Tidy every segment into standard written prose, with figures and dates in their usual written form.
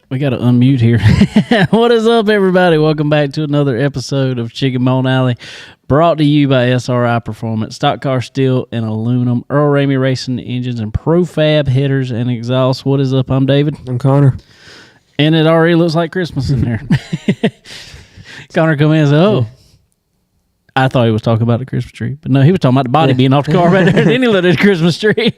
We got to unmute here. What is up, everybody? Welcome back to another episode of Chicken Bone Alley, brought to you by SRI Performance, Stock Car Steel and Aluminum, Earl Ramey Racing Engines, and Profab Headers and Exhausts. What is up? I'm David. I'm Connor. And it already looks like Christmas in there. Connor come in and said, oh. I thought he was talking about the Christmas tree, but no, he was talking about the body being off the car right there. Then he looked at the Christmas tree.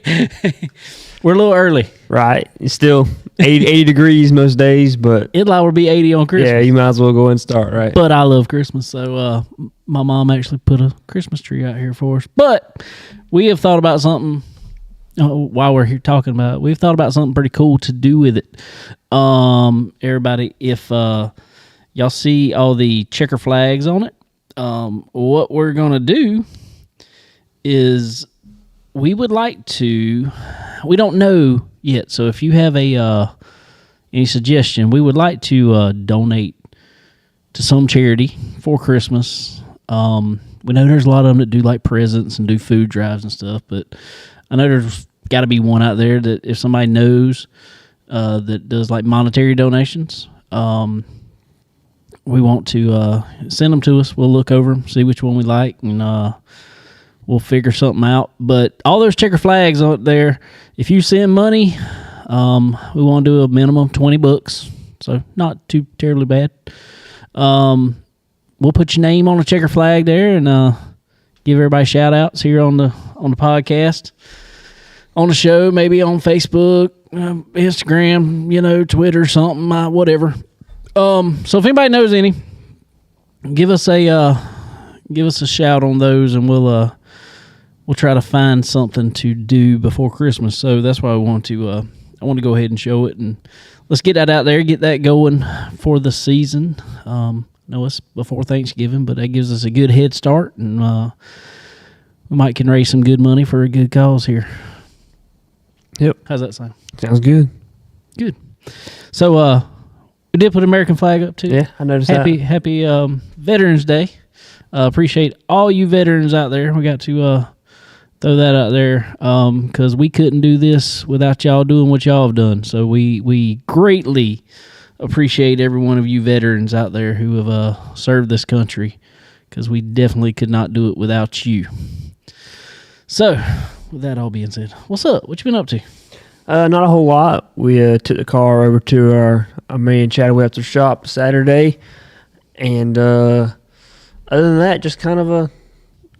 We're a little early. Right. It's still 80 degrees most days, but... It'll always be 80 on Christmas. Yeah, you might as well go and start, right? But I love Christmas, so my mom actually put a Christmas tree out here for us. But we have thought about something, while we're here talking about it, we've thought about something pretty cool to do with it. Everybody, if y'all see all the checker flags on it, what we're going to do is we would like to, we don't know yet, so if you have any suggestion, we would like to donate to some charity for Christmas. We know there's a lot of them that do like presents and do food drives and stuff, but I know there's got to be one out there that if somebody knows that does like monetary donations, we want to send them to us. We'll look over them, see which one we like, and we'll figure something out. But all those checker flags out there, if you send money, we want to do a minimum $20, so not too terribly bad. We'll put your name on a checker flag there and give everybody shout outs here on the podcast, on the show, maybe on Facebook, Instagram, Twitter, something, whatever. So if anybody knows any, give us a shout on those, and we'll try to find something to do before Christmas. So that's why I want to go ahead and show it, and let's get that out there, get that going for the season. No, it's before Thanksgiving, but that gives us a good head start, and we might can raise some good money for a good cause here. Yep. How's that sound? Sounds good. Good. So we did put American flag up too. Yeah, I noticed that. Happy Veterans Day. Appreciate all you veterans out there. We got to throw that out there because we couldn't do this without y'all doing what y'all have done. So we greatly appreciate every one of you veterans out there who have served this country, because we definitely could not do it without you. So with that all being said, what's up? What you been up to? Not a whole lot. We took the car over to our man Chad Webster shop Saturday, and other than that, just kind of a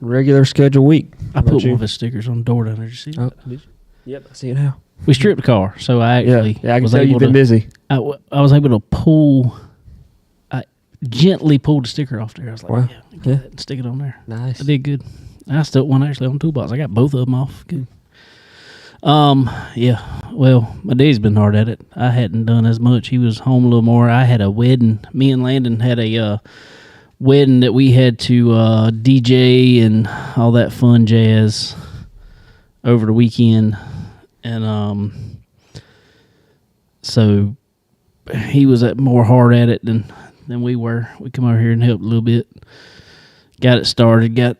regular schedule week. I put one of his stickers on the door down there. Did you see that? Did you? Yep, I see it now. We stripped the car, so I actually I can tell you've been busy. I was able to pull. I gently pulled the sticker off there. I was like, wow. Yeah, and stick it on there. Nice. I did good. I stuck one actually on the toolbox. I got both of them off. Good. Yeah. Well, my dad's been hard at it. I hadn't done as much. He was home a little more. I had a wedding. Me and Landon had a wedding that we had to DJ and all that fun jazz over the weekend. And so he was more hard at it than we were. We come over here and helped a little bit. Got it started, got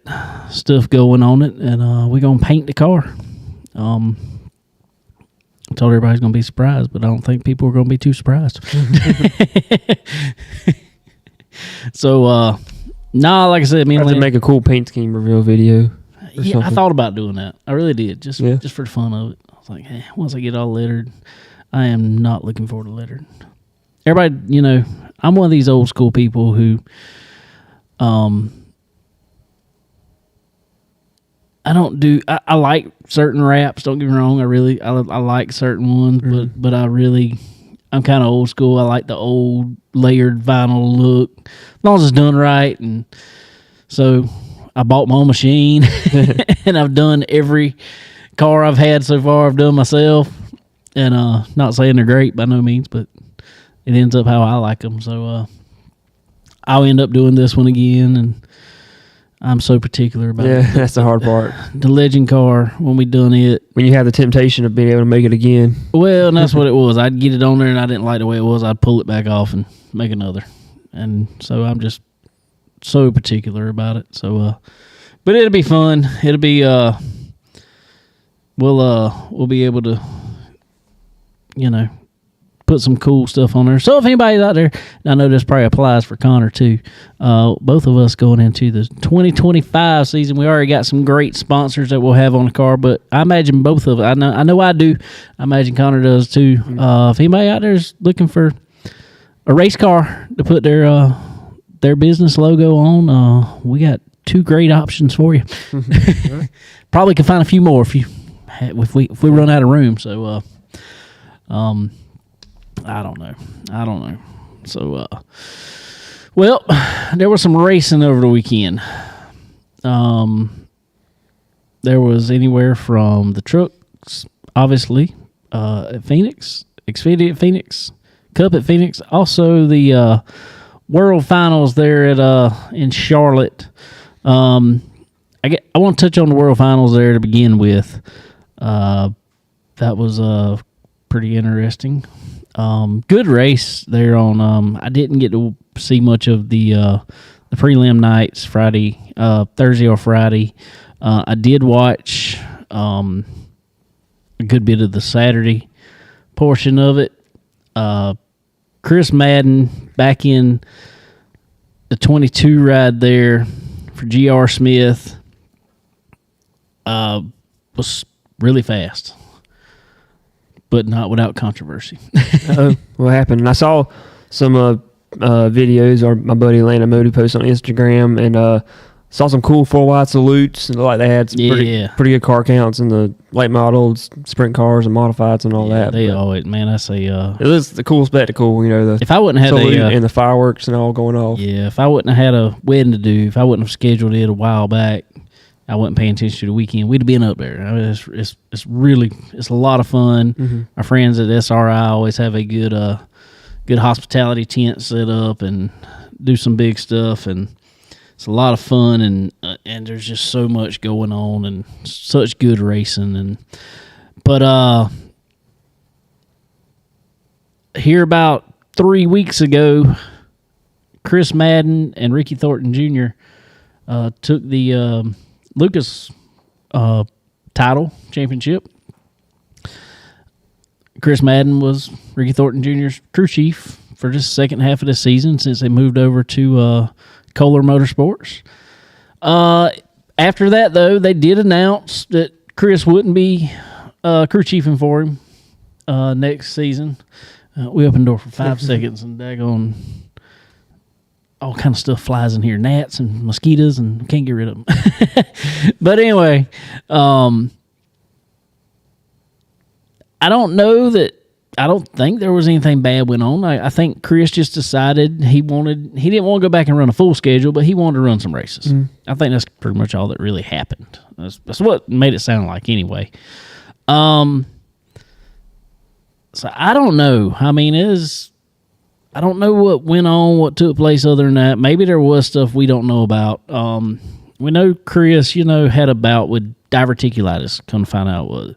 stuff going on it, and we're going to paint the car. I told everybody was going to be surprised, but I don't think people are going to be too surprised. So, like I said, me and I'll have to make a cool paint scheme reveal video. Yeah, something. I thought about doing that. I really did, just for the fun of it. I was like, once I get all lettered, I am not looking forward to lettered. Everybody, I'm one of these old school people who, I don't do. I like certain wraps. Don't get me wrong. I like certain ones, but I'm kind of old school. I like the old layered vinyl look, as long as it's done right. And so I bought my own machine, and I've done every car I've had so far. I've done myself, and not saying they're great by no means, but it ends up how I like them. So I'll end up doing this one again, and I'm so particular about it. Yeah, that's the hard part. The legend car, when we done it. When you have the temptation of being able to make it again. Well, and that's what it was. I'd get it on there, and I didn't like the way it was. I'd pull it back off and make another. And so I'm just so particular about it. So, but it'll be fun. It'll be, we'll be able to, put some cool stuff on there. So if anybody's out there, and I know this probably applies for Connor too, both of us going into the 2025 season, we already got some great sponsors that we'll have on the car, but I imagine both of us, I know I do, I imagine Connor does too. If anybody out there is looking for a race car to put their business logo on, we got 2 great options for you. Probably can find a few more if we run out of room. So I don't know. So well, there was some racing over the weekend. There was anywhere from the trucks, obviously, at Phoenix, Xfinity at Phoenix, Cup at Phoenix, also the World Finals there at in Charlotte. I want to touch on the World Finals there to begin with. That was pretty interesting. Good race there on. I didn't get to see much of the prelim nights, Thursday or Friday. I did watch a good bit of the Saturday portion of it. Chris Madden back in the 22 ride there for GR Smith was really fast, but not without controversy. What happened? I saw some videos or my buddy Landon Moody post on Instagram, and saw some cool 4-wide salutes. And like they had some pretty good car counts in the late models, sprint cars, and modifieds and all that. They always, man, I say it was the cool spectacle. If I wouldn't have salute and the fireworks and all going off. Yeah, if I wouldn't have had a wedding to do, if I wouldn't have scheduled it a while back, I wasn't paying attention to the weekend, we'd have been up there. I mean, it's really a lot of fun. Mm-hmm. Our friends at SRI always have a good hospitality tent set up and do some big stuff, and it's a lot of fun, and there's just so much going on and such good racing. But here about 3 weeks ago, Chris Madden and Ricky Thornton Jr. Took the Lucas title championship. Chris Madden was Ricky Thornton Jr.'s crew chief for just the second half of the season since they moved over to Kohler Motorsports. After that, though, they did announce that Chris wouldn't be crew chiefing for him next season. We opened the door for 5 seconds, and daggone all kind of stuff flies in here, gnats and mosquitoes, and can't get rid of them. But anyway, I don't think there was anything bad went on. I think Chris just decided he didn't want to go back and run a full schedule, but he wanted to run some races. Mm. I think that's pretty much all that really happened. That's what made it sound like anyway. So I don't know. I mean, I don't know what went on, what took place other than that. Maybe there was stuff we don't know about. We know Chris, had a bout with diverticulitis. Come to find out what,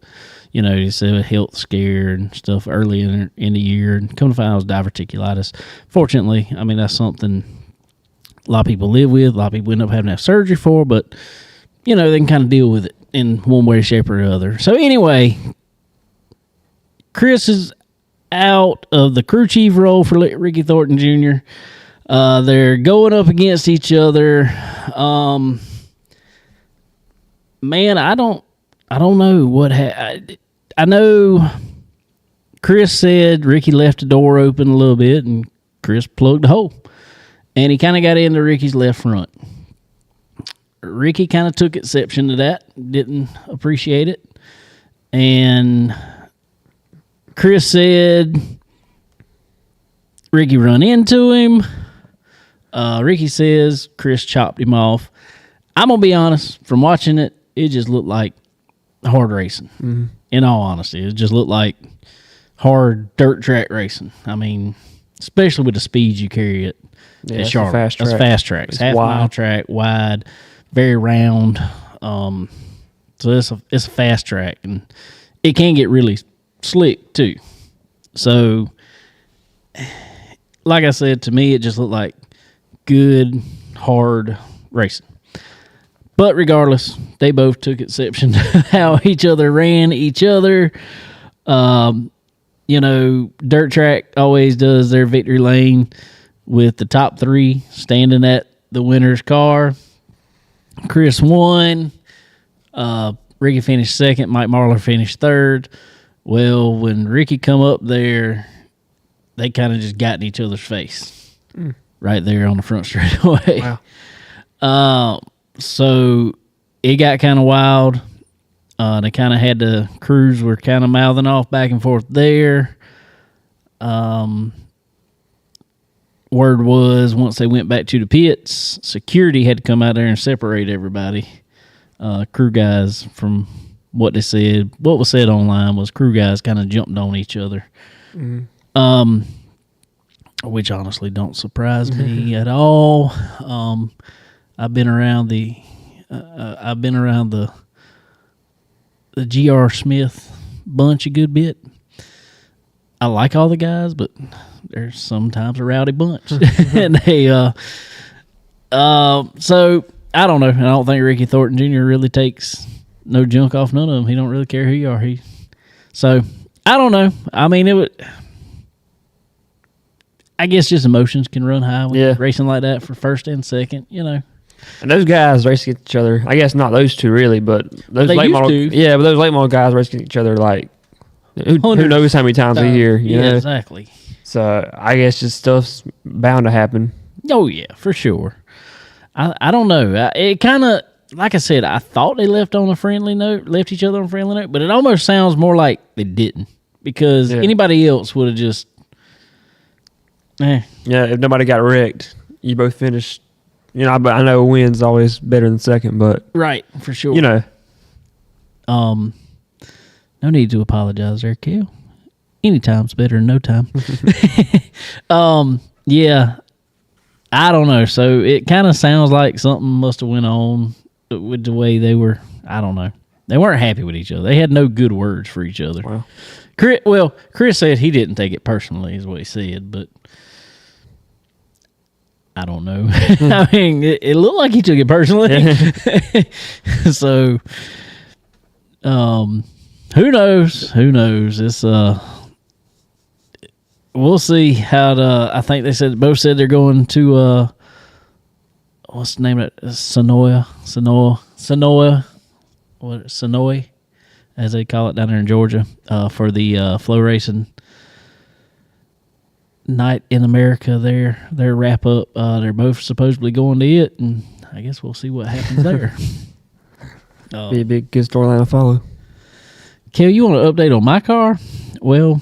he said a health scare and stuff early in the year. And come to find out it was diverticulitis. Fortunately, I mean, that's something a lot of people live with. A lot of people end up having to have surgery for, but, they can kind of deal with it in one way, shape, or other. So anyway, Chris is out of the crew chief role for Ricky Thornton Jr. They're going up against each other. Man, I don't know what I know Chris said Ricky left the door open a little bit, and Chris plugged the hole, and he kind of got into Ricky's left front. Ricky kind of took exception to that, didn't appreciate it, and Chris said Ricky run into him. Ricky says Chris chopped him off. I'm going to be honest, from watching it, it just looked like hard racing. Mm-hmm. In all honesty, it just looked like hard dirt track racing. I mean, especially with the speeds you carry it. Yeah, it's fast track. That's fast track. It's half-mile track, wide, very round. So it's a fast track, and it can get really slick too. So, like I said, to me, it just looked like good, hard racing. But regardless, they both took exception to how each other ran each other. Dirt Track always does their victory lane with the top three standing at the winner's car. Chris won. Ricky finished second. Mike Marlar finished third. Well, when Ricky come up there, they kind of just got in each other's face right there on the front straightaway. Wow. So it got kind of wild. They kind of had the crews were kind of mouthing off back and forth there. Word was once they went back to the pits, security had to come out there and separate everybody. Crew guys, from what they said, what was said online was crew guys kind of jumped on each other. Which honestly don't surprise me at all. I've been around the G.R. Smith bunch a good bit. I like all the guys, but they're sometimes a rowdy bunch. And they so I don't know. I don't think Ricky Thornton Jr. really takes no junk off none of them. He don't really care who you are. So I don't know. I mean, I guess just emotions can run high when you're racing like that for first and second, And those guys racing each other, I guess not those two really, but those they late used model, to. yeah, but those late model guys racing each other like who knows how many times a year, you know? Exactly. So I guess just stuff's bound to happen. Oh yeah, for sure. I don't know. It kind of, like I said, I thought they left each other on a friendly note, but it almost sounds more like they didn't, because anybody else would have just, Yeah, if nobody got wrecked, you both finished. But I know a win's always better than second, but right, for sure. No need to apologize there, Kel. Anytime's better than no time. Yeah, I don't know. So it kind of sounds like something must have went on with the way they were. I don't know. They weren't happy with each other. They had no good words for each other. Wow. Chris said he didn't take it personally, is what he said, but I don't know. I mean, it looked like he took it personally. So, who knows? It's we'll see how. I think they both said they're going to what's the name of it? Sonoy, as they call it down there in Georgia, for the flow racing night in America. Their wrap up. They're both supposedly going to it, and I guess we'll see what happens there. Be a big good storyline to follow. Kel, you want to update on my car? Well,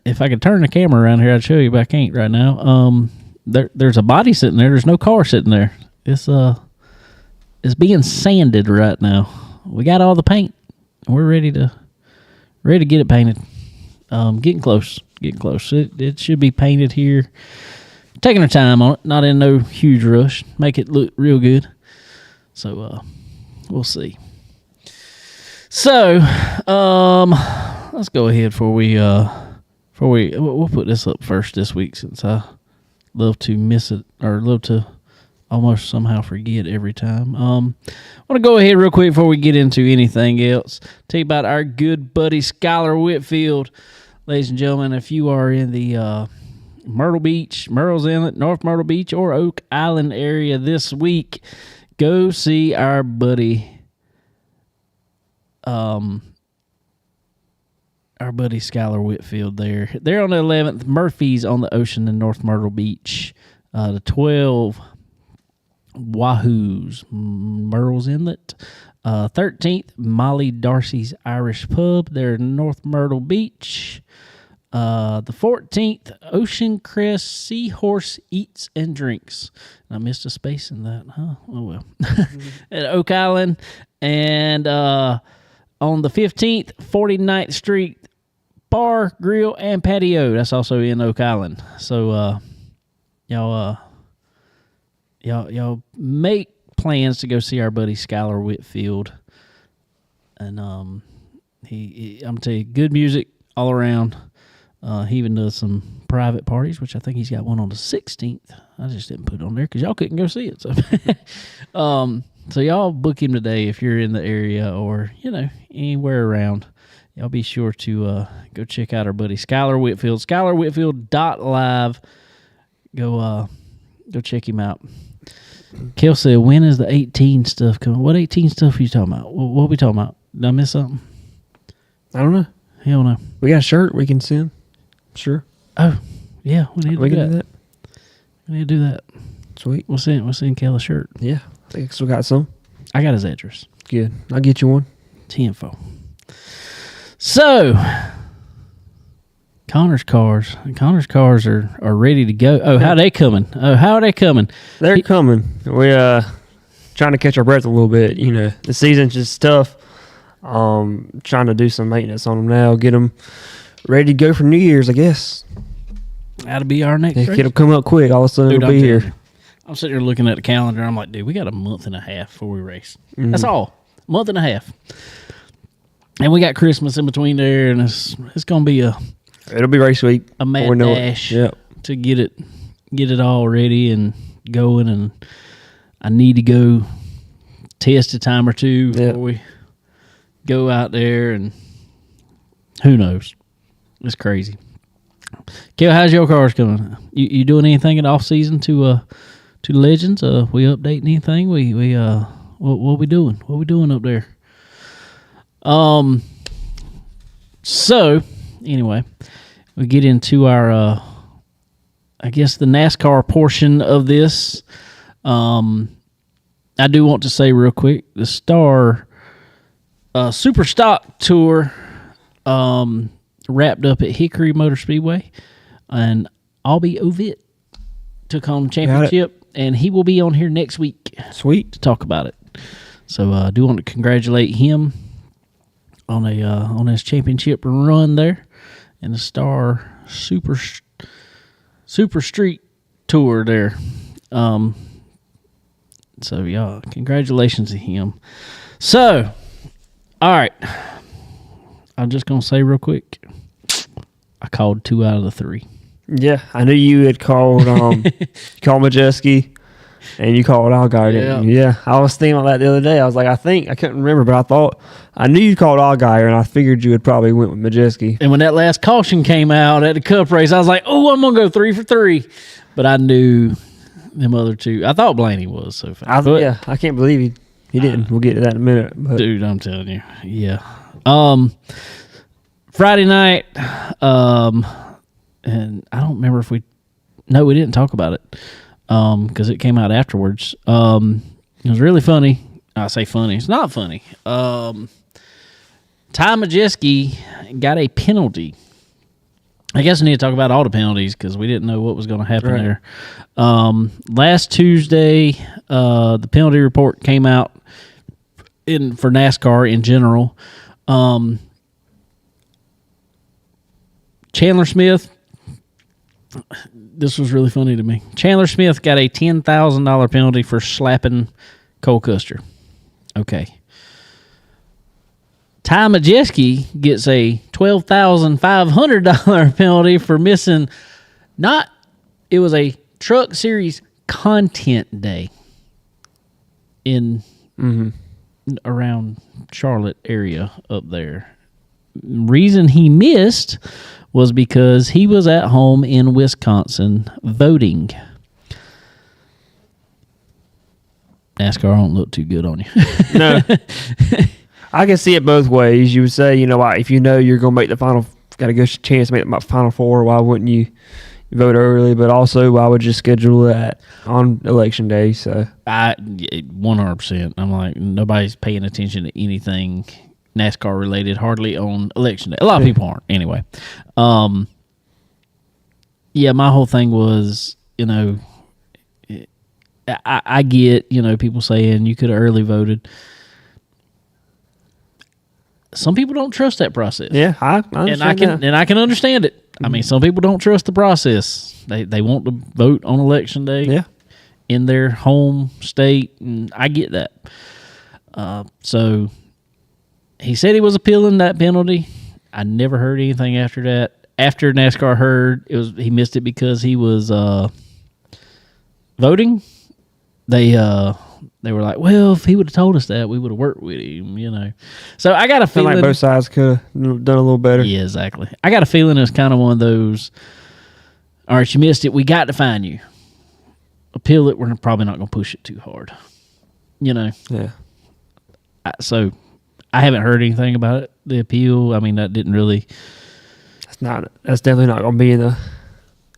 if I could turn the camera around here, I'd show you, but I can't right now. There's a body sitting there. There's no car sitting there. It's being sanded right now. We got all the paint. We're ready to get it painted. Getting close. It should be painted here. Taking our time on it. Not in no huge rush. Make it look real good. So we'll see. So let's go ahead before we'll put this up first this week, since I love to miss it, or love to almost somehow forget every time. I want to go ahead real quick before we get into anything else. Tell you about our good buddy Skylar Whitfield. Ladies and gentlemen, if you are in the Myrtle Beach, Murrells Inlet, North Myrtle Beach, or Oak Island area this week, go see our buddy Skylar Whitfield there. They're on the 11th. Murphy's on the Ocean in North Myrtle Beach. The 12 Wahoo's, Murrells Inlet. 13th, Molly Darcy's Irish Pub. They're in North Myrtle Beach. The 14th, Ocean Crest Seahorse Eats and Drinks. I missed a space in that, huh? Oh, well. At Oak Island. And on the 15th, 49th Street Bar, Grill, and Patio. That's also in Oak Island. So y'all make plans to go see our buddy Skylar Whitfield. And I'm gonna tell you, good music all around. He even does some private parties, which I think he's got one on the 16th. I just didn't put it on there because y'all couldn't go see it. So, so y'all book him today if you're in the area or, anywhere around. y'all be sure to go check out our buddy Skylar Whitfield. SkylarWhitfield.live. Go check him out. Kel said, when is the 18 stuff coming? What 18 stuff are you talking about? What are we talking about? Did I miss something? I don't know. Hell no. We got a shirt we can send. Sure. Oh, yeah. We need to do that. We need to do that. Sweet. We'll send Kel a shirt. Yeah. I think I still got some. I got his address. Good. I'll get you one. T-info. So, Connor's cars are ready to go. Oh, how are they coming? They're coming. We trying to catch our breath a little bit. You know, the season's just tough. Trying to do some maintenance on them now. Get them ready to go for New Year's, I guess. That'll be our next race. Get them come up quick. All of a sudden Dude, it'll be here. I'm sitting here looking at the calendar. I'm like, dude, we got a month and a half before we race. Mm-hmm. That's all. Month and a half. And we got Christmas in between there, and it's gonna be it'll be race week. A mad dash to get it all ready and going. And I need to go test a time or two before we go out there, and who knows? It's crazy. Kel, how's your cars coming? You doing anything in the off season to Legends? We updating anything? What we doing? What we doing up there? So anyway, we get into our I guess the NASCAR portion of this. I do want to say real quick, the Star Super Stock Tour wrapped up at Hickory Motor Speedway, and Albie Ovitt took home championship, and he will be on here next week. Sweet. To talk about it. So I do want to congratulate him on his championship run there in the Star Super Street Tour there. So yeah, congratulations to him. So, all right, I'm just gonna say real quick, I called 2 out of the 3. Yeah, I knew you had called called Majeski, and you called Allgaier. Yeah, I was thinking about that the other day. I was like, I couldn't remember, but I knew you called Allgaier, and I figured you had probably went with Majeski. And when that last caution came out at the Cup race, I was like, oh, I'm gonna go 3 for 3. But I knew them other two. I thought Blaney was so fast. I can't believe he didn't. We'll get to that in a minute. But. Dude, I'm telling you, yeah. Friday night, and I don't remember if we didn't talk about it because it came out afterwards. It was really funny. I say funny. It's not funny. Ty Majeski got a penalty. I guess we need to talk about all the penalties because we didn't know what was going to happen there. Last Tuesday, the penalty report came out for NASCAR in general. Chandler Smith, this was really funny to me. Chandler Smith got a $10,000 penalty for slapping Cole Custer. Okay. Ty Majeski gets a $12,500 penalty for missing it was a Truck Series content day in around Charlotte area up there. Reason he missed was because he was at home in Wisconsin voting. NASCAR don't look too good on you. No. I can see it both ways. You would say, if you know you're going to make the final, got a good chance to make the Final Four, why wouldn't you vote early? But also, why would you schedule that on election day? So 100%. I'm like, nobody's paying attention to anything NASCAR related hardly on election day. A lot of people aren't anyway. My whole thing was, I get, people saying you could have early voted. Some people don't trust that process. Yeah, I understand and I can understand it. Mm-hmm. I mean, some people don't trust the process. They want to vote on election day in their home state, and I get that. So he said he was appealing that penalty. I never heard anything after that. After NASCAR heard he missed it because he was voting. They they were like, well, if he would have told us that, we would have worked with him, you know. So I got a Feel feeling like both sides could have done a little better. Yeah, exactly. I got a feeling it's kind of one of those. All right, you missed it. We got to find you. Appeal it. We're probably not going to push it too hard. You know. Yeah. So I haven't heard anything about it. The appeal. I mean, that didn't really. That's definitely not going to be in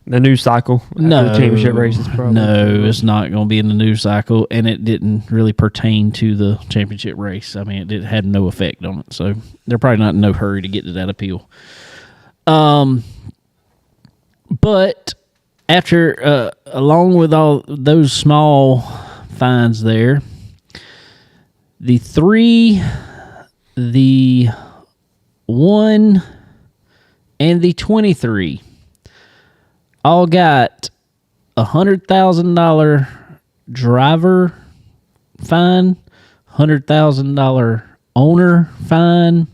the news cycle. No, the championship races. Probably. No, it's not going to be in the news cycle, and it didn't really pertain to the championship race. I mean, it had no effect on it, so they're probably not in no hurry to get to that appeal. But after, along with all those small fines there, the 3, the 1, and the 23 all got $100,000 driver fine, $100,000 owner fine,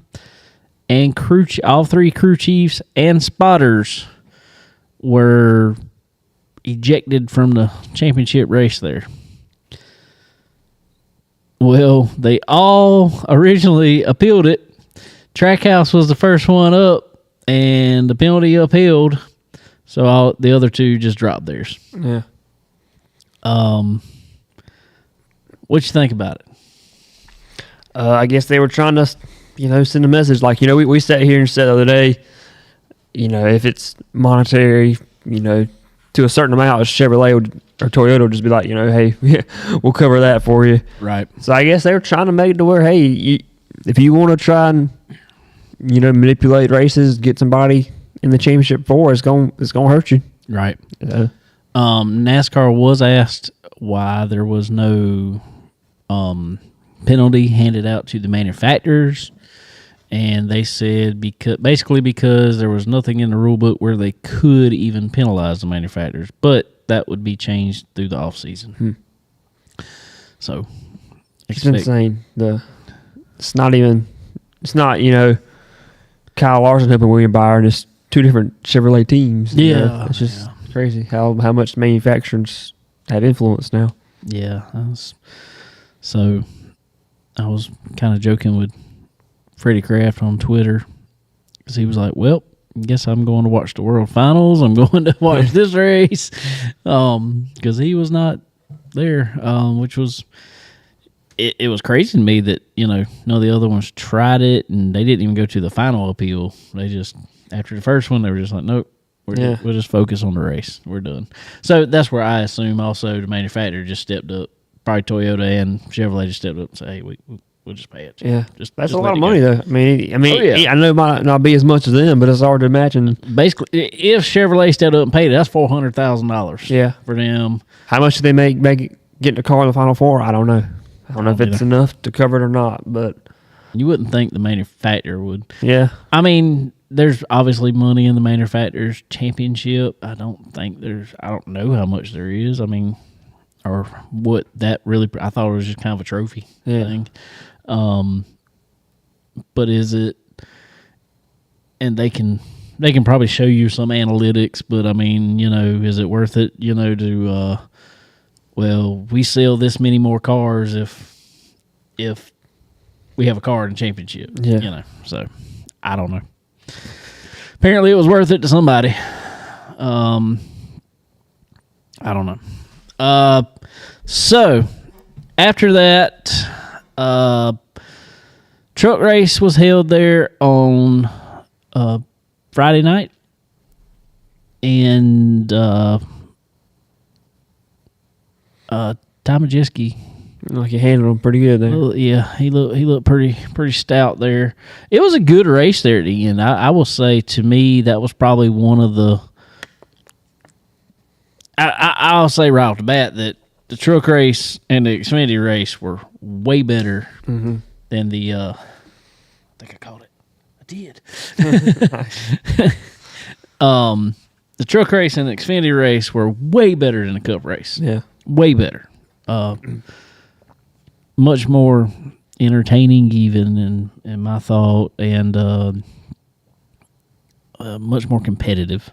and all 3 crew chiefs and spotters were ejected from the championship race there. Well, they all originally appealed it. Trackhouse was the first one up, and the penalty upheld. So all the other 2 just dropped theirs. Yeah. What you think about it? I guess they were trying to, send a message. Like, we sat here and said the other day, if it's monetary, to a certain amount, Chevrolet or Toyota would just be like, hey, we'll cover that for you. Right. So I guess they were trying to make it to where, hey, if you want to try and, manipulate races, get somebody in the championship for, it's gonna hurt you. Right. NASCAR was asked why there was no penalty handed out to the manufacturers, and they said because there was nothing in the rule book where they could even penalize the manufacturers, but that would be changed through the off season. So it's insane. It's not Kyle Larson helping William Byron. It's 2 different Chevrolet teams. Yeah, it's just crazy how much manufacturers have influence now. Yeah, so I was kind of joking with Freddie Kraft on Twitter because he was like, "Well, I guess I'm going to watch the World Finals. I'm going to watch this race," because he was not there, which was. It was crazy to me that, none of the other ones tried it, and they didn't even go to the final appeal. They just, after the first one, they were just like, nope, we'll just focus on the race. We're done. So that's where I assume also the manufacturer just stepped up. Probably Toyota and Chevrolet just stepped up and said, hey, we'll just pay it. Yeah, that's a lot of money, though. I mean, I know it might not be as much as them, but it's hard to imagine. Basically, if Chevrolet stepped up and paid it, that's $400,000 for them. How much did they make getting a car in the Final Four? I don't know. I don't know if it's enough to cover it or not, but you wouldn't think the manufacturer would. Yeah. I mean, there's obviously money in the manufacturer's championship. I don't know how much there is. I mean, or what that really, I thought it was just kind of a trophy thing. But is it, and they can probably show you some analytics, but I mean, is it worth it, to, well, we sell this many more cars if we have a car in the championship. Yeah. So I don't know. Apparently it was worth it to somebody. I don't know. So after that, truck race was held there on Friday night. And Tom Majeski, like he handled him pretty good there. Yeah, he looked pretty stout there. It was a good race there at the end. I will say, to me, that was probably one of the. I'll say right off the bat that the truck race and the Xfinity race were way better than the. I think I called it. I did. The truck race and the Xfinity race were way better than the Cup race. Yeah. Way better. Much more entertaining, even in my thought, and much more competitive.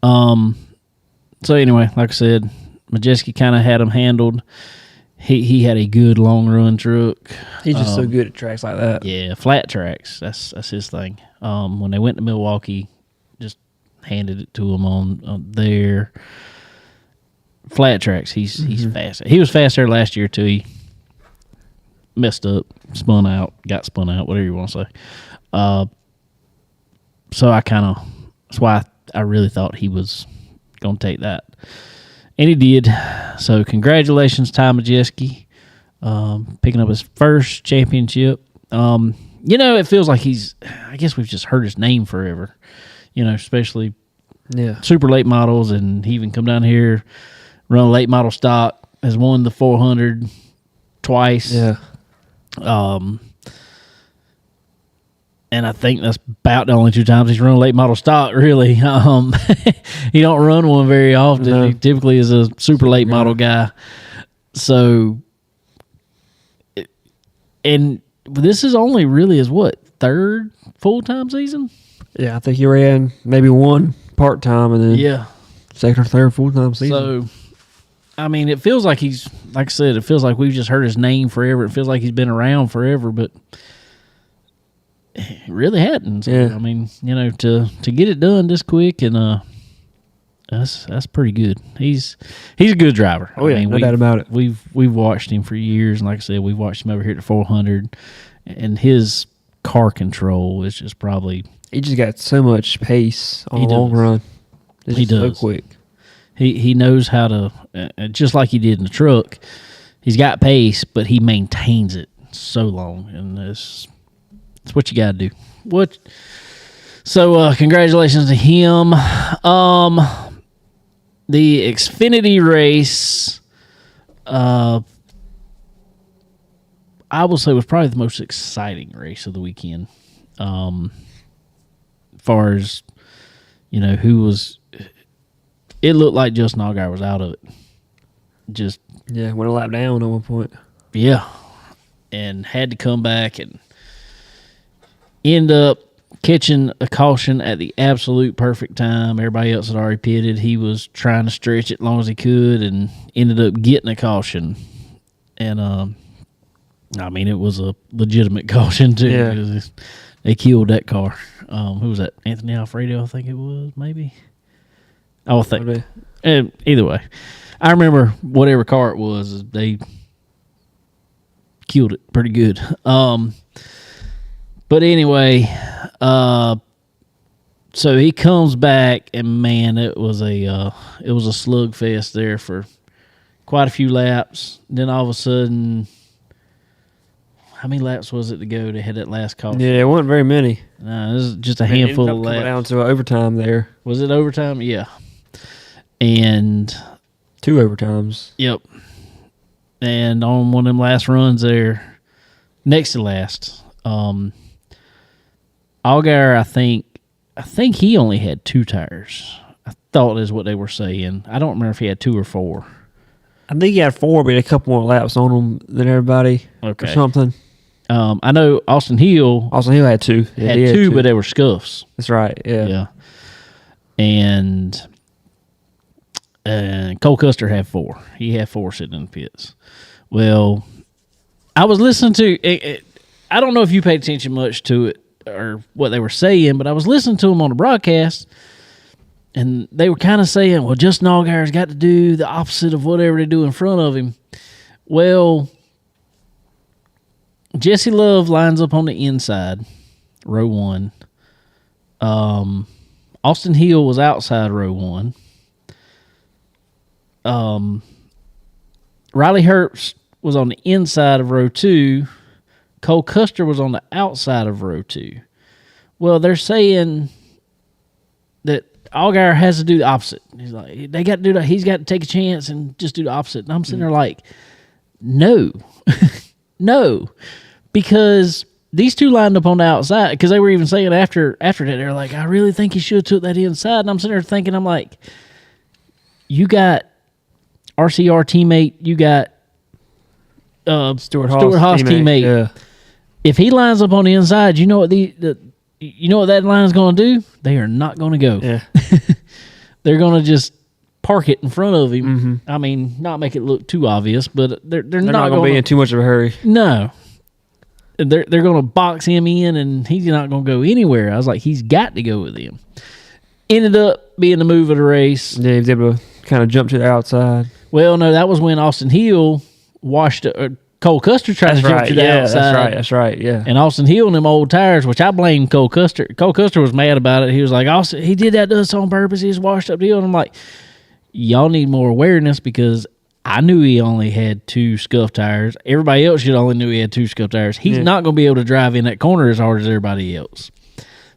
So anyway, like I said, Majeski kind of had him handled. he had a good long run truck. He's just so good at tracks like that. Yeah, flat tracks. That's his thing. When they went to Milwaukee, just handed it to him on there. Flat tracks. He's fast. He was fast there last year too. He messed up, got spun out, whatever you want to say. So that's why I really thought he was going to take that. And he did. So congratulations, Ty Majeski, picking up his first championship. It feels like I guess we've just heard his name forever, especially super late models. And he even come down here, run a late model stock, has won the 400 twice. Yeah. And I think that's about the only 2 times he's run a late model stock, really. He don't run one very often. No. He typically is a super late model guy. So, and this is only really his, 3rd full-time season? Yeah, I think he ran maybe 1 part-time and then 2nd or 3rd full-time season. So, I mean, it feels like he's, like I said, it feels like we've just heard his name forever. It feels like he's been around forever, but it really hadn't. So, I mean, to get it done this quick, and that's pretty good. He's a good driver. Oh, yeah, no doubt about it. We've watched him for years, and like I said, we've watched him over here at the 400, and his car control is just probably... He just got so much pace on the long run. He does. So quick. He knows how to, just like he did in the truck, he's got pace, but he maintains it so long, and it's what you got to do. So congratulations to him. The Xfinity race, I will say, was probably the most exciting race of the weekend. As far as, who was... It looked like Justin Allgaier was out of it. Went a lap down at one point. Yeah, and had to come back and end up catching a caution at the absolute perfect time. Everybody else had already pitted. He was trying to stretch it as long as he could and ended up getting a caution. And, I mean, it was a legitimate caution, too. Yeah. They killed that car. Who was that? Anthony Alfredo, I think it was, maybe? I think. Either way, I remember whatever car it was, they killed it pretty good. But anyway, so he comes back, and man, it was a slugfest there for quite a few laps. Then all of a sudden, how many laps was it to go? They had that last caution. Yeah, it wasn't very many. No, it was just a handful of laps. Coming down to overtime there. Was it overtime? Yeah. And 2 overtimes. Yep. And on one of them last runs there, next to last, Allgaier, I think he only had 2 tires. I thought is what they were saying. I don't remember if he had 2 or 4. I think he had 4, but he had a couple more laps on him than everybody or something. I know Austin Hill had 2. Yeah, had 2, but they were scuffs. That's right, yeah. And Cole Custer had 4. He had 4 sitting in the pits. Well, I was listening to it. I don't know if you paid attention much to it or what they were saying, but I was listening to them on the broadcast, and they were kind of saying, well, Justin Allgaier's got to do the opposite of whatever they do in front of him. Well, Jesse Love lines up on the inside, row 1. Austin Hill was outside row 1. Riley Herbst was on the inside of row 2. Cole Custer was on the outside of row 2. Well, they're saying that Allgaier has to do the opposite. He's like, they got to do that. He's got to take a chance and just do the opposite. And I'm sitting there like, no, no, because these two lined up on the outside. Because they were even saying after that, they're like, I really think he should have took that inside. And I'm sitting there thinking, I'm like, you got RCR teammate, you got Stuart Haas teammate. Yeah. If he lines up on the inside, you know what you know what that line is going to do? They are not going to go. Yeah. They're going to just park it in front of him. Mm-hmm. I mean, not make it look too obvious, but they're They're not going to be in too much of a hurry. No. They're going to box him in, and he's not going to go anywhere. I was like, he's got to go with him. Ended up being the move of the race. Yeah, he was able to kind of jump to the outside. Well, no, that was when Austin Hill Cole Custer tried to jump to the outside. That's right, yeah. And Austin Hill and them old tires, which I blame Cole Custer. Cole Custer was mad about it. He was like, Austin, he did that to us on purpose. He just washed up the hill. And I'm like, y'all need more awareness, because I knew he only had 2 scuff tires. Everybody else should only knew he had 2 scuff tires. He's not going to be able to drive in that corner as hard as everybody else.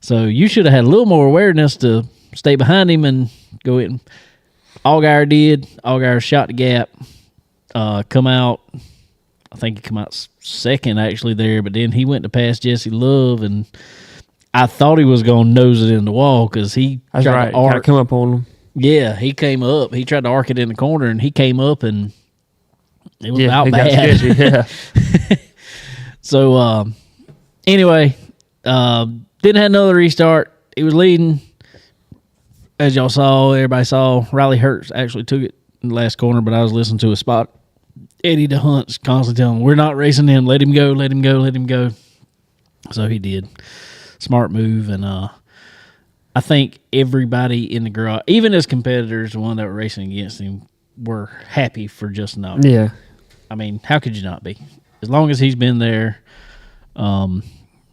So you should have had a little more awareness to stay behind him and go in. Allgaier did. Allgaier shot the gap, come out. I think he come out second actually there, but then he went to pass Jesse Love, and I thought he was going to nose it in the wall because he tried to arc. Come up on him. Yeah, he came up. He tried to arc it in the corner, and he came up, and it was about he bad. Got yeah. So, anyway, didn't have another restart. He was leading. As y'all saw, everybody saw, Riley Hurts actually took it in the last corner, but I was listening to a spot. Eddie DeHunt's constantly telling him, we're not racing him. Let him go, let him go, let him go. So he did. Smart move, and I think everybody in the garage, even his competitors, the one that were racing against him, were happy for Justin Allgaier. Yeah. I mean, how could you not be? As long as he's been there,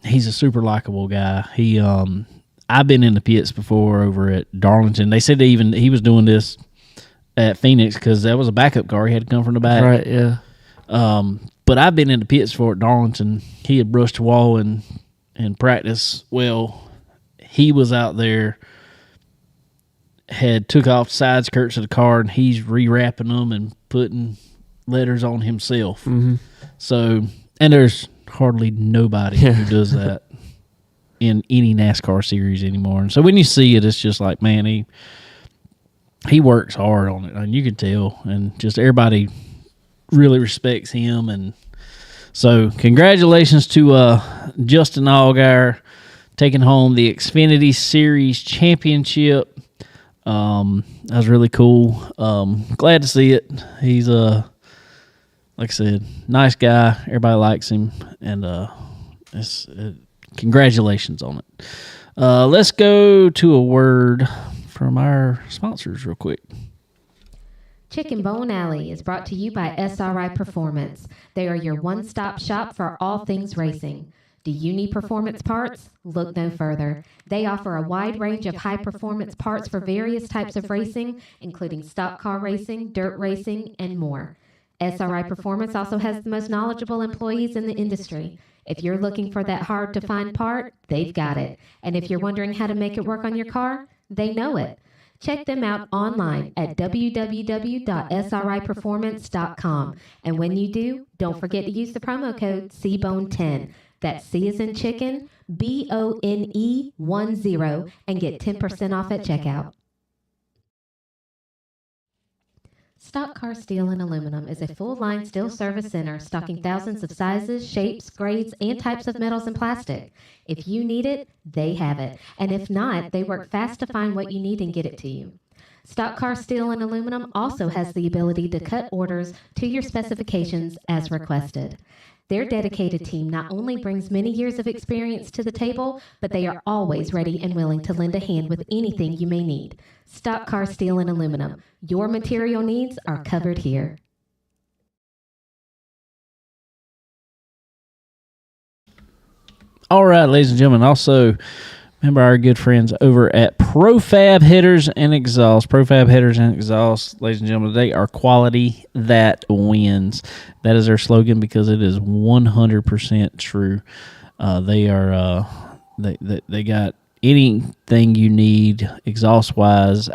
he's a super likable guy. I've been in the pits before over at Darlington. They said he was doing this at Phoenix because that was a backup car. He had to come from the back. Right, yeah. But I've been in the pits for at Darlington. He had brushed the wall in practice. Well, he was out there, had took off the side skirts of the car, and he's rewrapping them and putting letters on himself. Mm-hmm. So, and there's hardly nobody who does that in any NASCAR series anymore. And so when you see it, it's just like, man, he works hard on it, and you can tell, and just everybody really respects him. And so congratulations to Justin Allgaier taking home the Xfinity Series championship. That was really cool. Glad to see it. He's like I said, nice guy. Everybody likes him, and congratulations on it. Let's go to a word from our sponsors real quick. Chicken Bone Alley is brought to you by SRI Performance. They are your one-stop shop for all things racing. Do you need performance parts? Look no further. They offer a wide range of high-performance parts for various types of racing, including stock car racing, dirt racing, and more. SRI Performance also has the most knowledgeable employees in the industry. If you're looking for that hard-to-find part, they've got it. And if you're wondering how to make it work on your car, they know it. Check them out online at www.sriperformance.com. And when you do, don't forget to use the promo code CBONE10. That's C as in chicken, BONE 10, and get 10% off at checkout. Stock Car Steel and Aluminum is a full-line steel service center stocking thousands of sizes, shapes, grades, and types of metals and plastic. If you need it, they have it. And if not, they work fast to find what you need and get it to you. Stock Car Steel and Aluminum also has the ability to cut orders to your specifications as requested. Their dedicated team not only brings many years of experience to the table, but they are always ready and willing to lend a hand with anything you may need. Stock Car Steel and Aluminum. Your material needs are covered here. All right, ladies and gentlemen. Also, remember our good friends over at Profab Headers and Exhaust. Profab Headers and Exhaust, ladies and gentlemen, they are quality that wins. That is their slogan because it is 100% true. They are they got anything you need exhaust wise,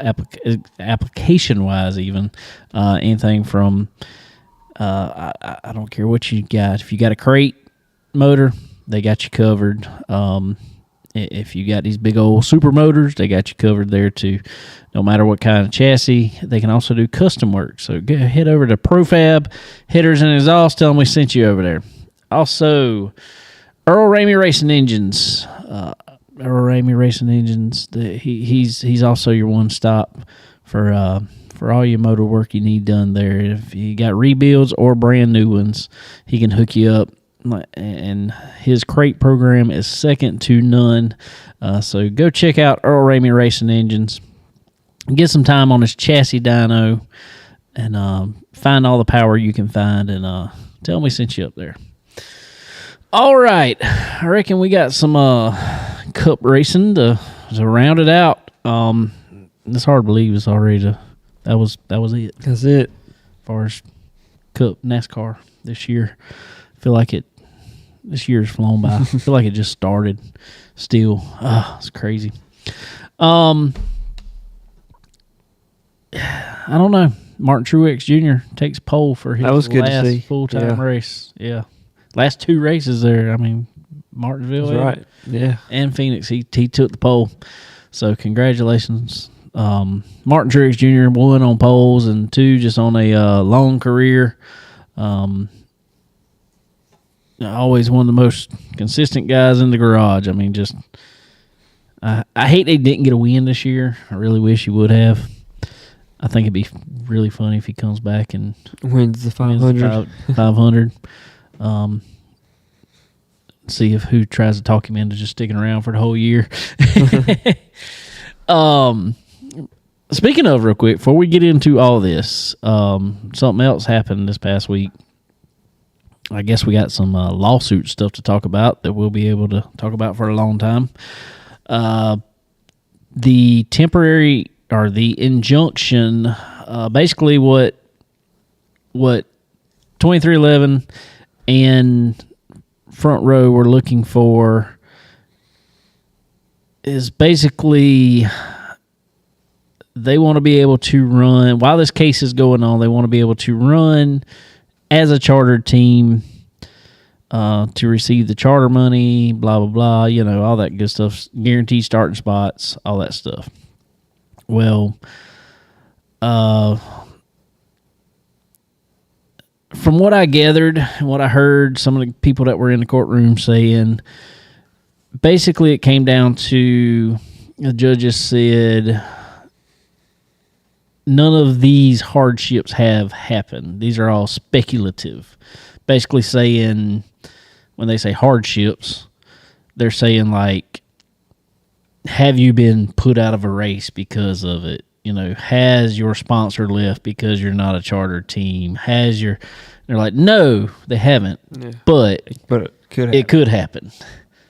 application wise, even anything from I don't care what you got. If you got a crate motor, they got you covered. If you got these big old super motors, they got you covered there too. No matter what kind of chassis, they can also do custom work. So go head over to Profab Headers and Exhaust. Tell them we sent you over there. Also, Earl Ramey Racing Engines. Earl Ramey Racing Engines. He's also your one stop for for all your motor work you need done there. If you got rebuilds or brand new ones, he can hook you up. And his crate program is second to none. So go check out Earl Ramey Racing Engines. Get some time on his chassis dyno and find all the power you can find, and tell me sent you up there. All right. I reckon we got some cup racing to round it out. It's hard to believe it's already that was it. That's it. As far as Cup NASCAR this year. I feel like this year's flown by. I feel like it just started still. It's crazy. I don't know. Martin Truex Jr. takes pole for his That was good to see. last full-time race. Yeah. Last 2 races there. I mean, Martinsville That's right. Yeah. and Phoenix, he took the pole. So congratulations. Martin Truex Jr. 1 on poles and 2 just on a long career. Always one of the most consistent guys in the garage. I mean, just I hate they didn't get a win this year. I really wish he would have. I think it'd be really funny if he comes back and Wins the wins 500. 500. See if who tries to talk him into just sticking around for the whole year. Speaking of, real quick, before we get into all this, something else happened this past week. I guess we got some lawsuit stuff to talk about that we'll be able to talk about for a long time. The temporary or the injunction, basically what 2311 and Front Row were looking for is basically they want to be able to run, while this case is going on, they want to be able to run as a chartered team to receive the charter money, blah, blah, blah, all that good stuff, guaranteed starting spots, all that stuff. Well, from what I gathered and what I heard, some of the people that were in the courtroom saying, basically it came down to the judges said none of these hardships have happened. These are all speculative. Basically saying, when they say hardships, they're saying like, have you been put out of a race because of it? Has your sponsor left because you're not a charter team? They're like, no, they haven't. Yeah. But it could happen.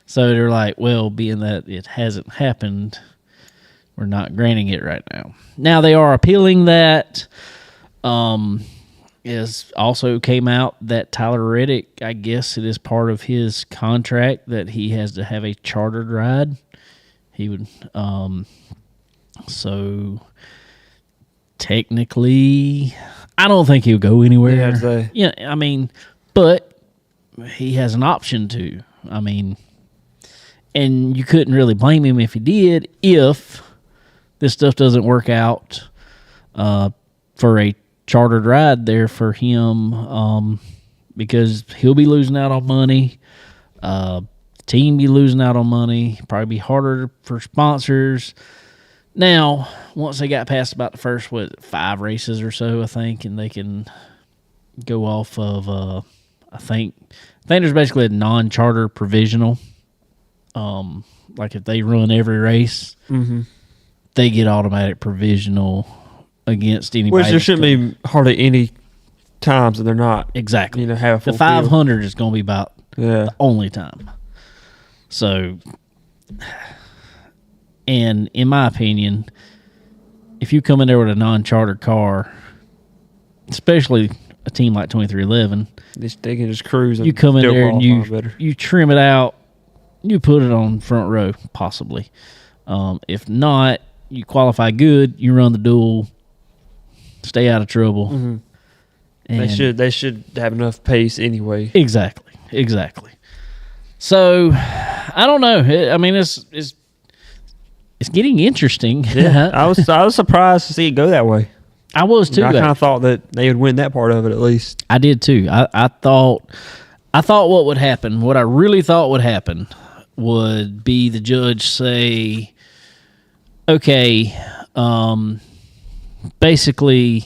So they're like, well, being that it hasn't happened, we're not granting it right now. Now they are appealing that. Is also came out that Tyler Reddick, I guess it is part of his contract that he has to have a chartered ride. He would, so technically, I don't think he'll go anywhere. Yeah, I mean, but he has an option to. I mean, and you couldn't really blame him if he did, if this stuff doesn't work out for a chartered ride there for him, because he'll be losing out on money. Team be losing out on money. Probably be harder for sponsors. Now, once they got past about the first 5 races or so, I think, and they can go off of I think there's basically a non-charter provisional. Like if they run every race, they get automatic provisional against anybody. Which there shouldn't be hardly any times that they're not. Exactly. Have a full the 500 is going to be about the only time. So, and in my opinion, if you come in there with a non-chartered car, especially a team like 2311, they can just cruise. And you come in there and you trim it out, you put it on Front Row, possibly. If not, you qualify good, you run the duel, stay out of trouble. Mm-hmm. And they should have enough pace anyway. Exactly. So, I don't know. I mean, it's getting interesting. Yeah, I was surprised to see it go that way. I was too. I kind of thought that they would win that part of it at least. I did too. I thought what would happen. What I really thought would happen would be the judge say, "Okay, basically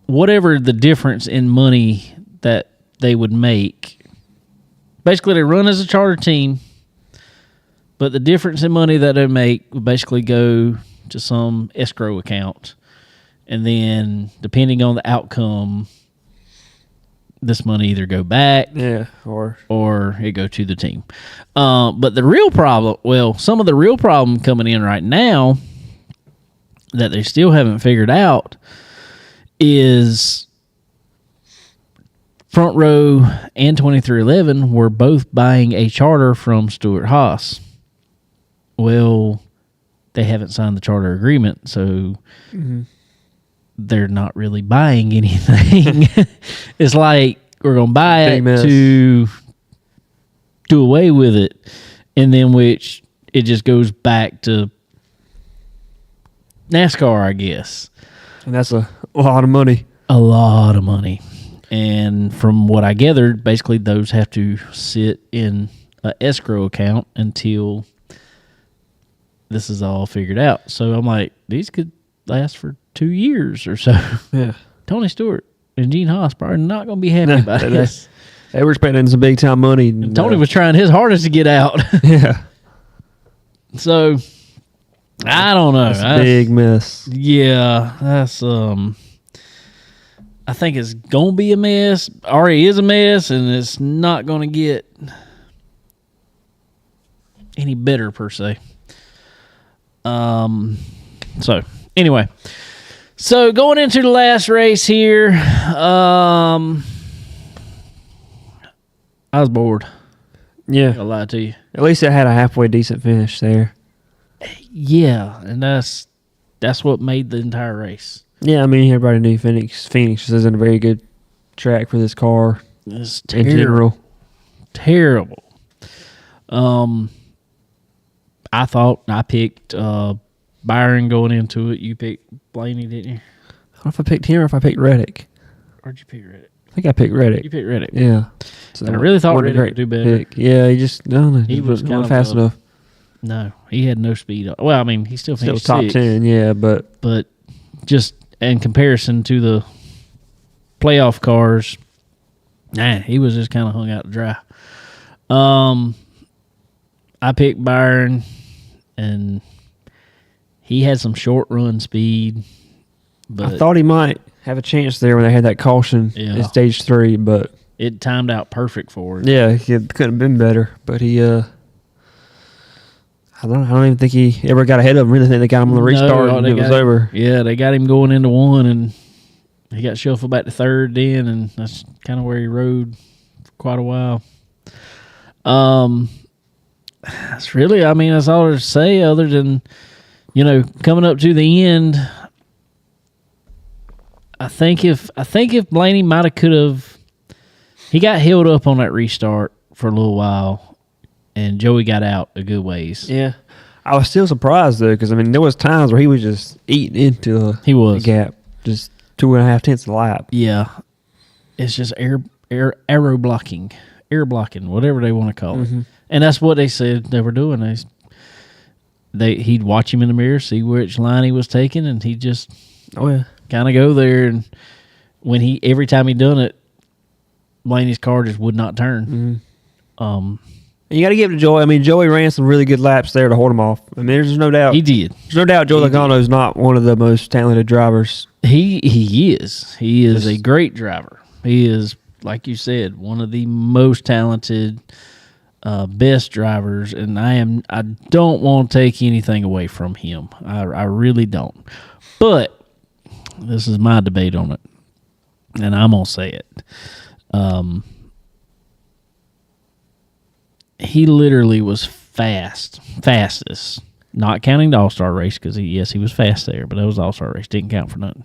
whatever the difference in money that they would make. Basically, they run as a charter team, but the difference in money that they make would basically go to some escrow account. And then, depending on the outcome, this money either go back or it go to the team. But the real problem, some of the real problem coming in right now that they still haven't figured out is Front Row and 2311 were both buying a charter from Stuart Haas. Well, they haven't signed the charter agreement, so they're not really buying anything. It's like we're going to buy it to do away with it, and then which it just goes back to NASCAR, I guess. And that's a lot of money. A lot of money. And from what I gathered, basically those have to sit in an escrow account until this is all figured out. So I'm like, these could last for 2 years or so. Yeah. Tony Stewart and Gene Haas probably not going to be happy about this. They were spending some big time money. And Tony was trying his hardest to get out. Yeah. So I don't know. That's a big mess. Yeah, that's I think it's gonna be a mess. Already is a mess, and it's not gonna get any better per se. So anyway, so going into the last race here, I was bored. Yeah, I'll lie to you. At least it had a halfway decent finish there. Yeah, and that's what made the entire race. Yeah, I mean, everybody knew Phoenix isn't a very good track for this car. It's in general. Terrible. I thought I picked Byron going into it. You picked Blaney, didn't you? I don't know if I picked him or if I picked Reddick. Where'd you pick Reddick? I think I picked Reddick. You picked Reddick. Yeah. So and I really thought Reddick would do better. Pick. Yeah, he wasn't fast enough. No, he had no speed. Well, I mean, he still finished top 10, yeah, but just in comparison to the playoff cars, he was just kind of hung out to dry. I picked Byron, and he had some short run speed. But I thought he might have a chance there when they had that caution in stage 3, but it timed out perfect for it. Yeah, it couldn't have been better, but he I don't even think he ever got ahead of him. I really think they got him on the restart and it was over. Yeah, they got him going into 1, and he got shuffled back to 3rd then, and that's kind of where he rode for quite a while. That's really, I mean, that's all there's to say other than, coming up to the end. I think if Blaney he got held up on that restart for a little while. And Joey got out a good ways. Yeah. I was still surprised, though, because, I mean, there was times where he was just eating into a gap, just 2.5 tenths a lap. Yeah. It's just air blocking, whatever they want to call it. And that's what they said they were doing. He'd watch him in the mirror, see which line he was taking, and he'd just kind of go there. And when every time he done it, Blaney's car just would not turn. You got to give it to Joey. I mean, Joey ran some really good laps there to hold him off. I mean, there's no doubt. He did. There's no doubt Joey Logano is not one of the most talented drivers. He is. He is a great driver. He is, like you said, one of the most talented, best drivers, and I don't want to take anything away from him. I really don't. But this is my debate on it, and I'm going to say it. He literally was fastest, not counting the All-Star race, because he was fast there, but that was the All-Star race. Didn't count for nothing.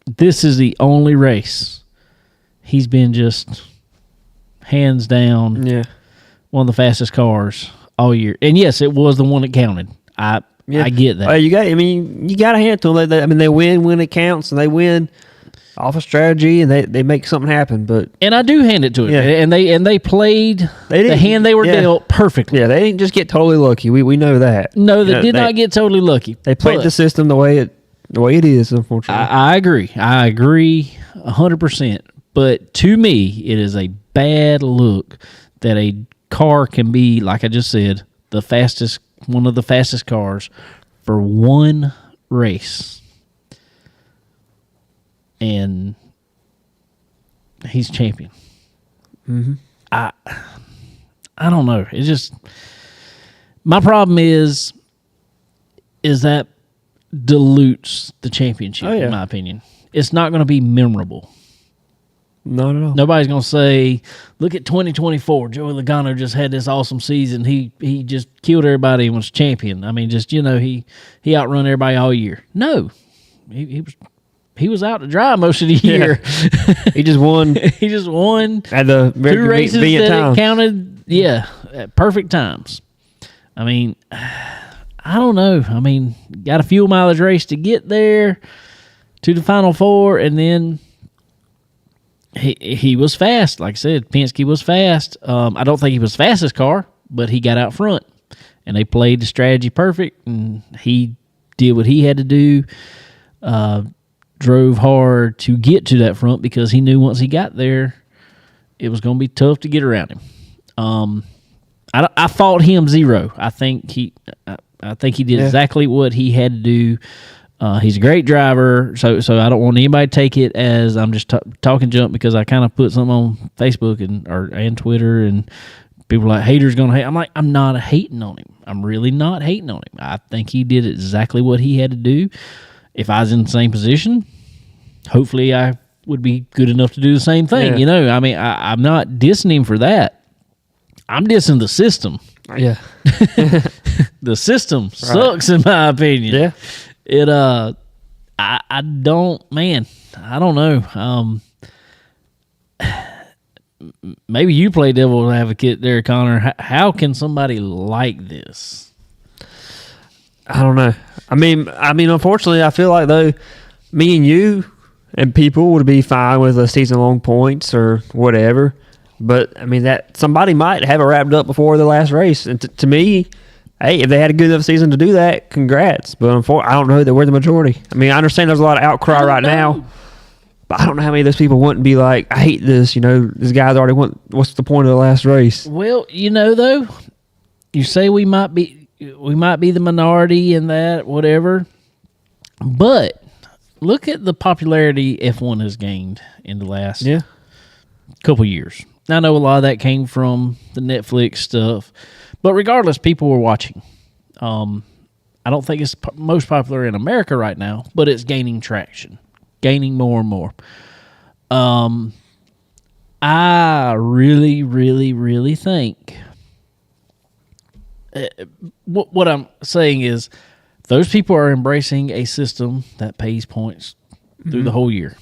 This is the only race he's been just hands down one of the fastest cars all year. And yes, it was the one that counted. I get that. You got to hand it to them. I mean, they win when it counts, and they win off a strategy, and they make something happen. But And I do hand it to him. Yeah. And they played They the didn't- hand they were yeah. dealt perfectly. yeah, they didn't just get totally lucky. We know that. No, they You know, did not get totally lucky. They played But the system the way it is. Unfortunately, I agree. I agree 100%. But to me, it is a bad look that a car can be, like I just said, one of the fastest cars for one race. And he's champion. Mm-hmm. I don't know. It's just my problem is that dilutes the championship, Oh, yeah. in my opinion. It's not going to be memorable. not at all. Nobody's going to say, look at 2024. Joey Logano just had this awesome season. He just killed everybody and was champion. I mean, just, he outrun everybody all year. No. He was out to dry most of the year. He just won He just won at the very 2 races convenient that time. it counted, at perfect times. I mean, I don't know. I mean, got a fuel mileage race to get there to the Final Four, and then he was fast. Like I said, Penske was fast. I don't think he was fastest car, but he got out front, and they played the strategy perfect, and he did what he had to do. Drove hard to get to that front because he knew once he got there, it was going to be tough to get around him. I fault him zero. I think he did exactly what he had to do. He's a great driver, so I don't want anybody to take it as I'm just talking junk because I kind of put something on Facebook and Twitter, and people are like, haters gonna hate. I'm like, I'm not hating on him. I'm really not hating on him. I think he did exactly what he had to do. If I was in the same position, hopefully I would be good enough to do the same thing. Yeah. I mean, I'm not dissing him for that. I'm dissing the system. Yeah, The system sucks, in my opinion. yeah. It I don't know. Maybe you play devil's advocate there, Connor. How can somebody like this? I don't know. I mean, unfortunately, I feel like though, me and you and people would be fine with a season-long points or whatever. But I mean, that somebody might have it wrapped up before the last race. And to me, hey, if they had a good enough season to do that, congrats. But I don't know that we're the majority. I mean, I understand there's a lot of outcry right now, but I don't know how many of those people wouldn't be like, I hate this. This guy's already won. What's the point of the last race? Well, though, you say we might be the minority in that, whatever. But look at the popularity F1 has gained in the last couple years. I know a lot of that came from the Netflix stuff, but regardless, people were watching. I don't think it's most popular in America right now, but it's gaining traction, gaining more and more. I really, really, really think what I'm saying is those people are embracing a system that pays points through the whole year.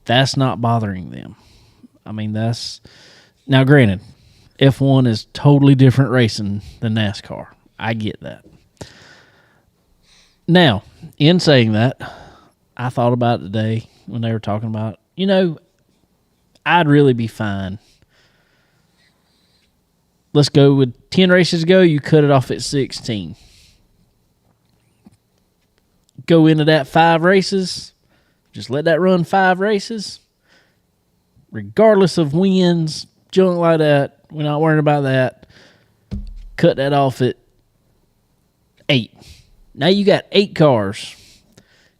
That's not bothering them. I mean, now granted, F1 is totally different racing than NASCAR. I get that. Now, in saying that, I thought about it today when they were talking about, I'd really be fine. Let's go with 10 races to go. You cut it off at 16. Go into that 5 races. Just let that run 5 races. Regardless of wins, junk like that, we're not worrying about that. Cut that off at 8. Now you got 8 cars.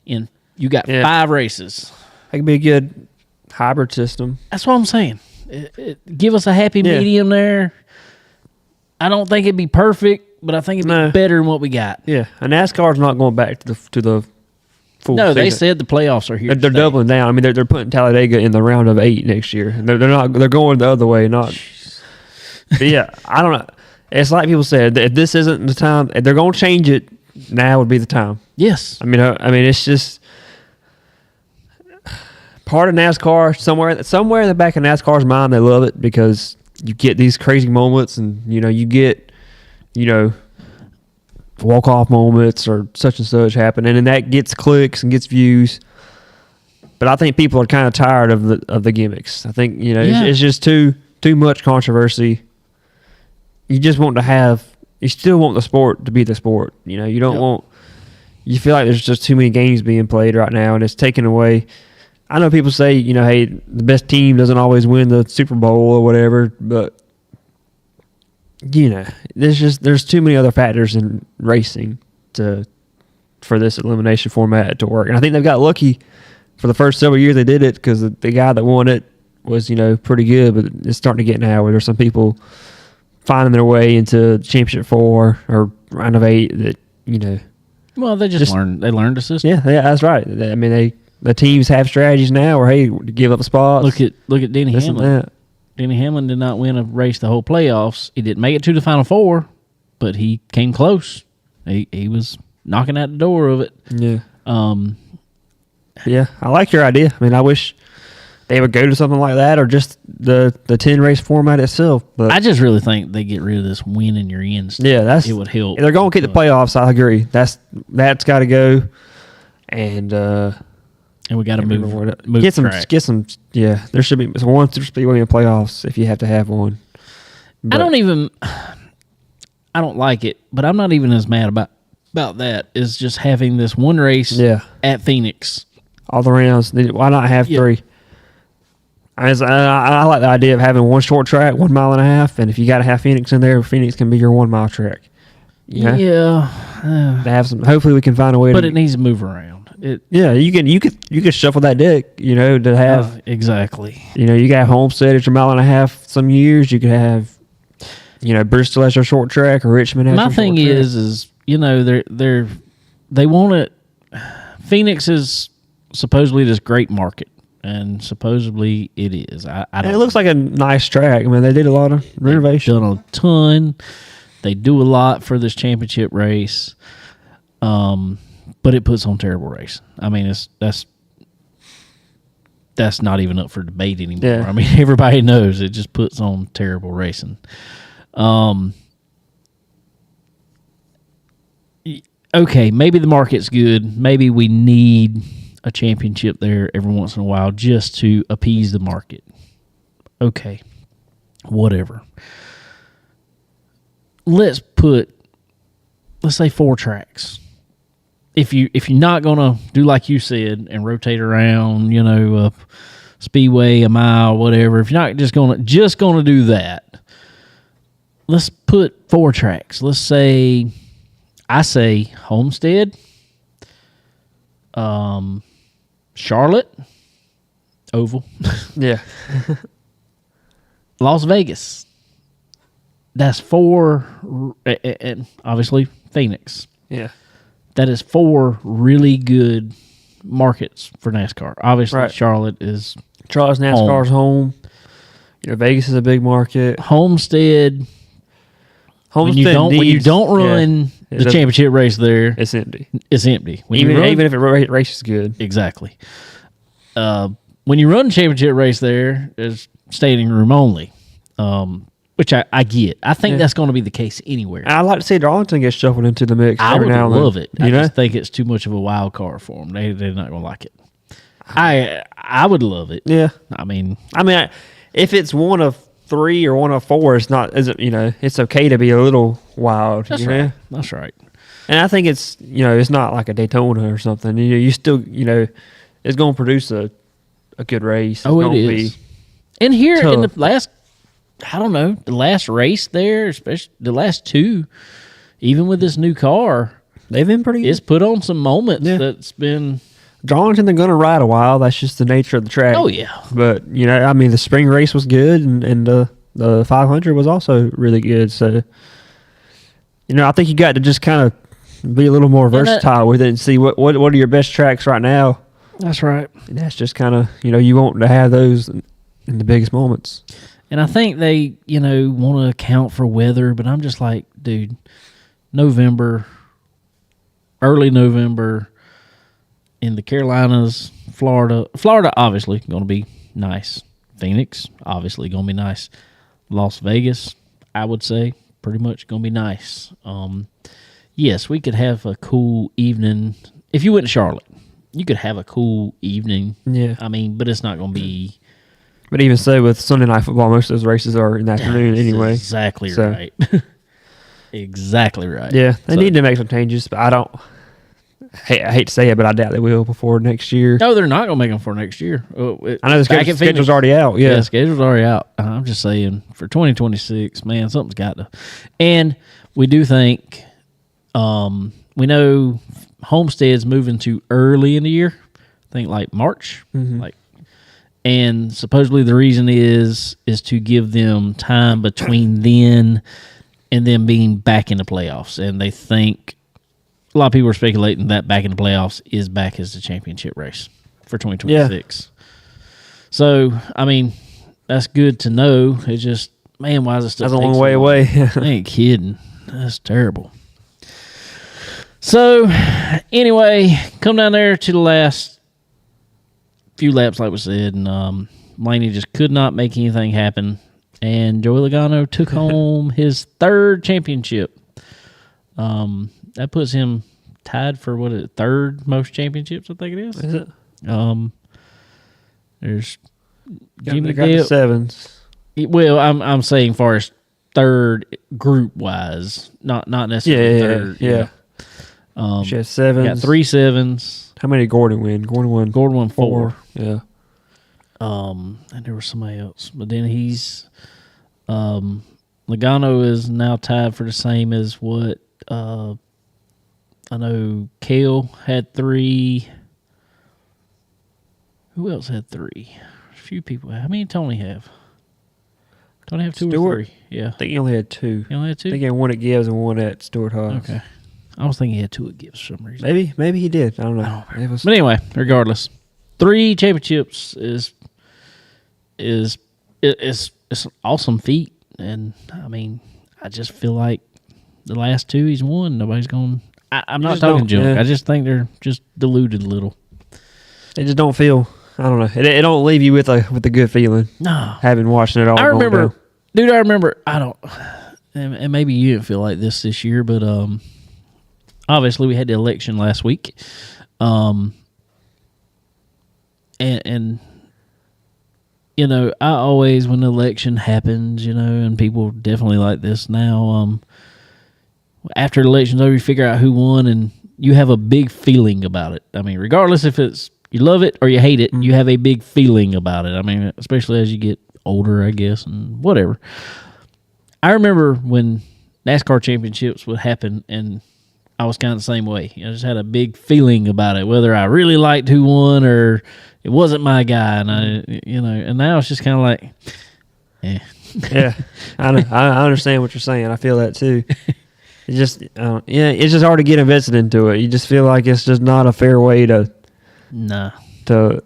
You got 5 races. That could be a good hybrid system. That's what I'm saying. Give us a happy medium there. I don't think it'd be perfect, but I think it'd be better than what we got. Yeah, and NASCAR's not going back to the full. No, they season. said the playoffs are here. They're doubling down. I mean, they're putting Talladega in the round of 8 next year. And they're not. They're going the other way. Not. But yeah, I don't know. It's like people said. If this isn't the time, if they're going to change it, now would be the time. Yes. I mean, it's just part of NASCAR. Somewhere in the back of NASCAR's mind, they love it because you get these crazy moments, and you get walk-off moments or such and such happen, and then that gets clicks and gets views. But I think people are kind of tired of the gimmicks. I think Yeah. it's just too much controversy. You just want to have. You still want the sport to be the sport. You don't Yep. want. You feel like there's just too many games being played right now, and it's taken away. I know people say, hey, the best team doesn't always win the Super Bowl or whatever, but there's too many other factors in racing for this elimination format to work. And I think they've got lucky for the first several years they did it because the guy that won it was pretty good, but it's starting to get now where there's some people finding their way into Championship 4 or round of 8 that Well, they just learned. They learned the system. yeah, that's right. I mean, the teams have strategies now where, hey, give up spots. Look at Denny this and Hamlin. that. Denny Hamlin did not win a race the whole playoffs. He didn't make it to the Final Four, but he came close. He was knocking at the door of it. Yeah. Um, Yeah, I like your idea. I mean, I wish they would go to something like that or just the 10 race format itself. But I just really think they get rid of this win in your end stuff. yeah, it would help. If they're going to get the playoffs, I agree. That's got to go. And And we got to move get some track. Yeah, there should be one Super Speedway in the playoffs if you have to have one. I don't like it, but I'm not even as mad about that as just having this one race Yeah. at Phoenix. All the rounds. Why not have Yeah. 3? I like the idea of having one short track, 1.5 miles, and if you got to have Phoenix in there, Phoenix can be your 1 mile track. Yeah, To have some. Hopefully, we can find a way. but it needs to move around. Yeah, you could shuffle that deck. To have. Exactly. You got Homestead at your 1.5 miles some years. You could have. Bristol as your short track or Richmond as My your thing short track. is they want it. Phoenix is supposedly this great market, and supposedly it is. I And don't. it looks like a nice track. I mean, they did a lot of renovation. Done a ton. They do a lot for this championship race, but it puts on terrible racing. I mean, that's not even up for debate anymore. Yeah. I mean, everybody knows it just puts on terrible racing. Okay, maybe the market's good. Maybe we need a championship there every once in a while just to appease the market. Okay, whatever. Let's say 4 tracks. If you're not gonna do like you said and rotate around, speedway, a mile, whatever. If you're not just gonna do that, let's put 4 tracks. Let's say, I say Homestead, Charlotte, Oval, Yeah. Las Vegas. That's 4, and obviously Phoenix. Yeah. That is 4 really good markets for NASCAR. Obviously, Right. Charlotte is Charles NASCAR's home. Vegas is a big market. Homestead. When you don't run the championship race there, it's empty. it's empty. When Even you run, if it races good. exactly. When you run the championship race there, there's standing room only, which I get. I think that's going to be the case anywhere. I'd like to see Darlington get shuffled into the mix. I every would now and then. love it. I just think it's too much of a wild card for them. They're not going to like it. I would love it. Yeah. I mean, If it's one of 3 or one of 4, it's not. It's okay to be a little wild. that's you right. know? That's right. And I think it's it's not like a Daytona or something. You still it's going to produce a good race. Oh, it gonna is. And here in the tough. last, I don't know, the last race there, especially the last 2, even with this new car, They've been pretty. it's put on some moments Yeah. that's been. Darlington, they're going to ride a while. That's just the nature of the track. Oh yeah, But the spring race was good, and the 500 was also really good. So, I think you got to just kind of be a little more versatile with it and see what are your best tracks right now. that's right. And that's just kind of you want to have those in the biggest moments. And I think they, want to account for weather, but I'm just like, dude, November, early November in the Carolinas, Florida obviously going to be nice. Phoenix, obviously going to be nice. Las Vegas, I would say, pretty much going to be nice. Yes, we could have a cool evening if you went to Charlotte. you could have a cool evening. Yeah. I mean, but it's not going to be But even so, with Sunday Night Football, most of those races are in the afternoon anyway. Exactly So- right. Exactly right. Yeah, they So- need to make some changes, but I hate to say it, but I doubt they will before next year. No, they're not going to make them for next year. I know the schedule's already out. Yeah, Yeah. schedule's already out. I'm just saying for 2026, man, something's got to. And we do think, we know Homestead's moving to early in the year. I think like March, and supposedly the reason is to give them time between then and them being back in the playoffs. And they think a lot of people are speculating that back in the playoffs is back as the championship race for 2026. So, I mean, that's good to know. It's just, man, why is this stuff That's a take long so way away. I ain't kidding. That's terrible. So, anyway, come down there to the last few laps, like we said, and Blaney just could not make anything happen. And Joey Logano took home his third championship. That puts him tied for third most championships, I think it is. Is it? There's They Jimmy got the Dale. sevens. Well, I'm saying far as third group wise, not necessarily third. Yeah. She has sevens. Got 3 sevens. How many did Gordon win? Gordon won Gordon won 4. Yeah. And there was somebody else, but then he's Logano is now tied for the same as what I know. Kale had 3. Who else had 3? A few people. How many did Tony have? Tony have 2 Stewart? or 3? Yeah, I think he only had 2. he only had 2. I think he had one at Gibbs and one at Stewart Haas. Okay, I was thinking he had 2 at Gibbs for some reason. Maybe he did. I don't know. It was, But anyway, regardless, 3 championships is an awesome feat, and I mean, I just feel like the last 2 he's won, nobody's going. I'm not just talking don't, junk. yeah. I just think they're just diluted a little. It just don't feel. I don't know. It don't leave you with a good feeling. No, Having watching it all. I going remember, down. dude. I remember. I don't, and maybe you didn't feel like this year, but obviously we had the election last week, and you know, I always, when the election happens, you know, and people definitely like this now, after the election's over, you figure out who won, and you have a big feeling about it. I mean, regardless if it's you love it or you hate it, you have a big feeling about it. I mean, especially as you get older, I guess, and whatever. I remember when NASCAR championships would happen, and I was kind of the same way. I just had a big feeling about it, whether I really liked who won or it wasn't my guy, and and now it's just kind of like, Yeah, I know. I understand what you're saying. I feel that too. It's just, it's just hard to get invested into it. You just feel like it's just not a fair way to nah. to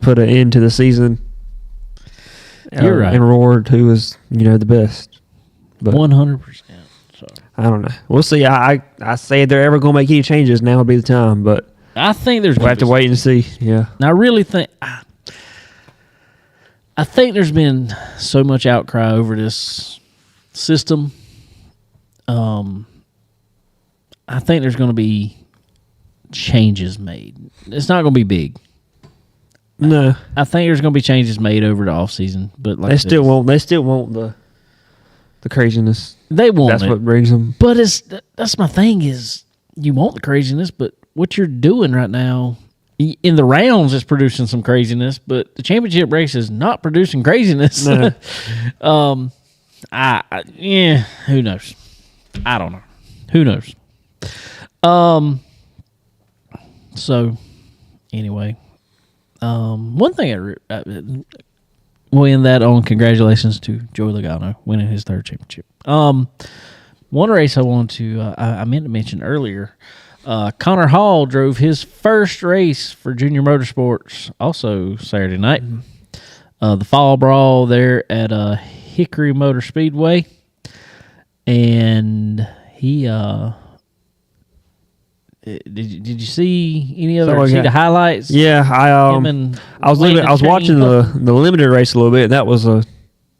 put an end to the season. You're right. And reward who was the best. But 100%. So I don't know. We'll see. I say if they're ever going to make any changes, now would be the time. But I think there's. we'll have to wait and see. Yeah. And I really think. I think there's been so much outcry over this system. I think there's going to be changes made. It's not going to be big. No, I think there's going to be changes made over the off season, but like they still won't. They still want the craziness. They want That's it. what brings them. But that's my thing is you want the craziness, but what you're doing right now in the rounds is producing some craziness, but the championship race is not producing craziness. No. Who knows? I don't know. Who knows? So anyway, one thing we'll end that on congratulations to Joey Logano winning his third championship. One race I wanted to I meant to mention earlier, Connor Hall drove his first race for Junior Motorsports also Saturday night. The Fall Brawl there at Hickory Motor Speedway, and he did you see any other the highlights? Yeah, I was watching the limited race a little bit. And that was a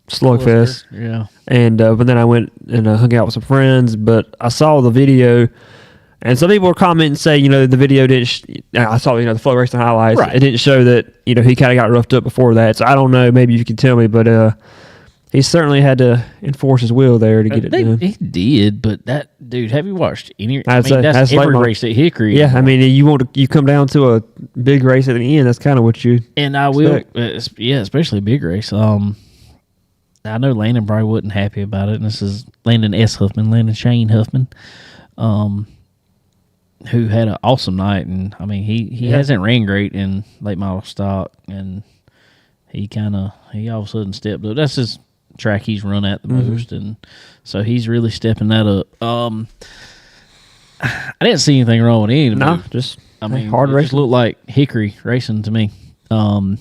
slugfest. Yeah, and but then I went and hung out with some friends. But I saw the video, And some people were commenting and say, the video didn't. I saw, the flow racing highlights. Right. It didn't show that, he kind of got roughed up before that. So I don't know. Maybe you can tell me, but he certainly had to enforce his will there to get it done. He did, but that dude, have you watched any? I'd say that's like every race at Hickory. Yeah, I mean, you come down to a big race at the end. That's kind of what you. And I will, especially a big race. I know Landon probably wasn't happy about it. And this is Landon Shane Huffman, who had an awesome night. And I mean, he hasn't ran great in late model stock, and he all of a sudden stepped up. That's his track he's run at the most, and so he's really stepping that up. I didn't see anything wrong with any of them. No, hard it racing. just looked like Hickory racing to me. Nobody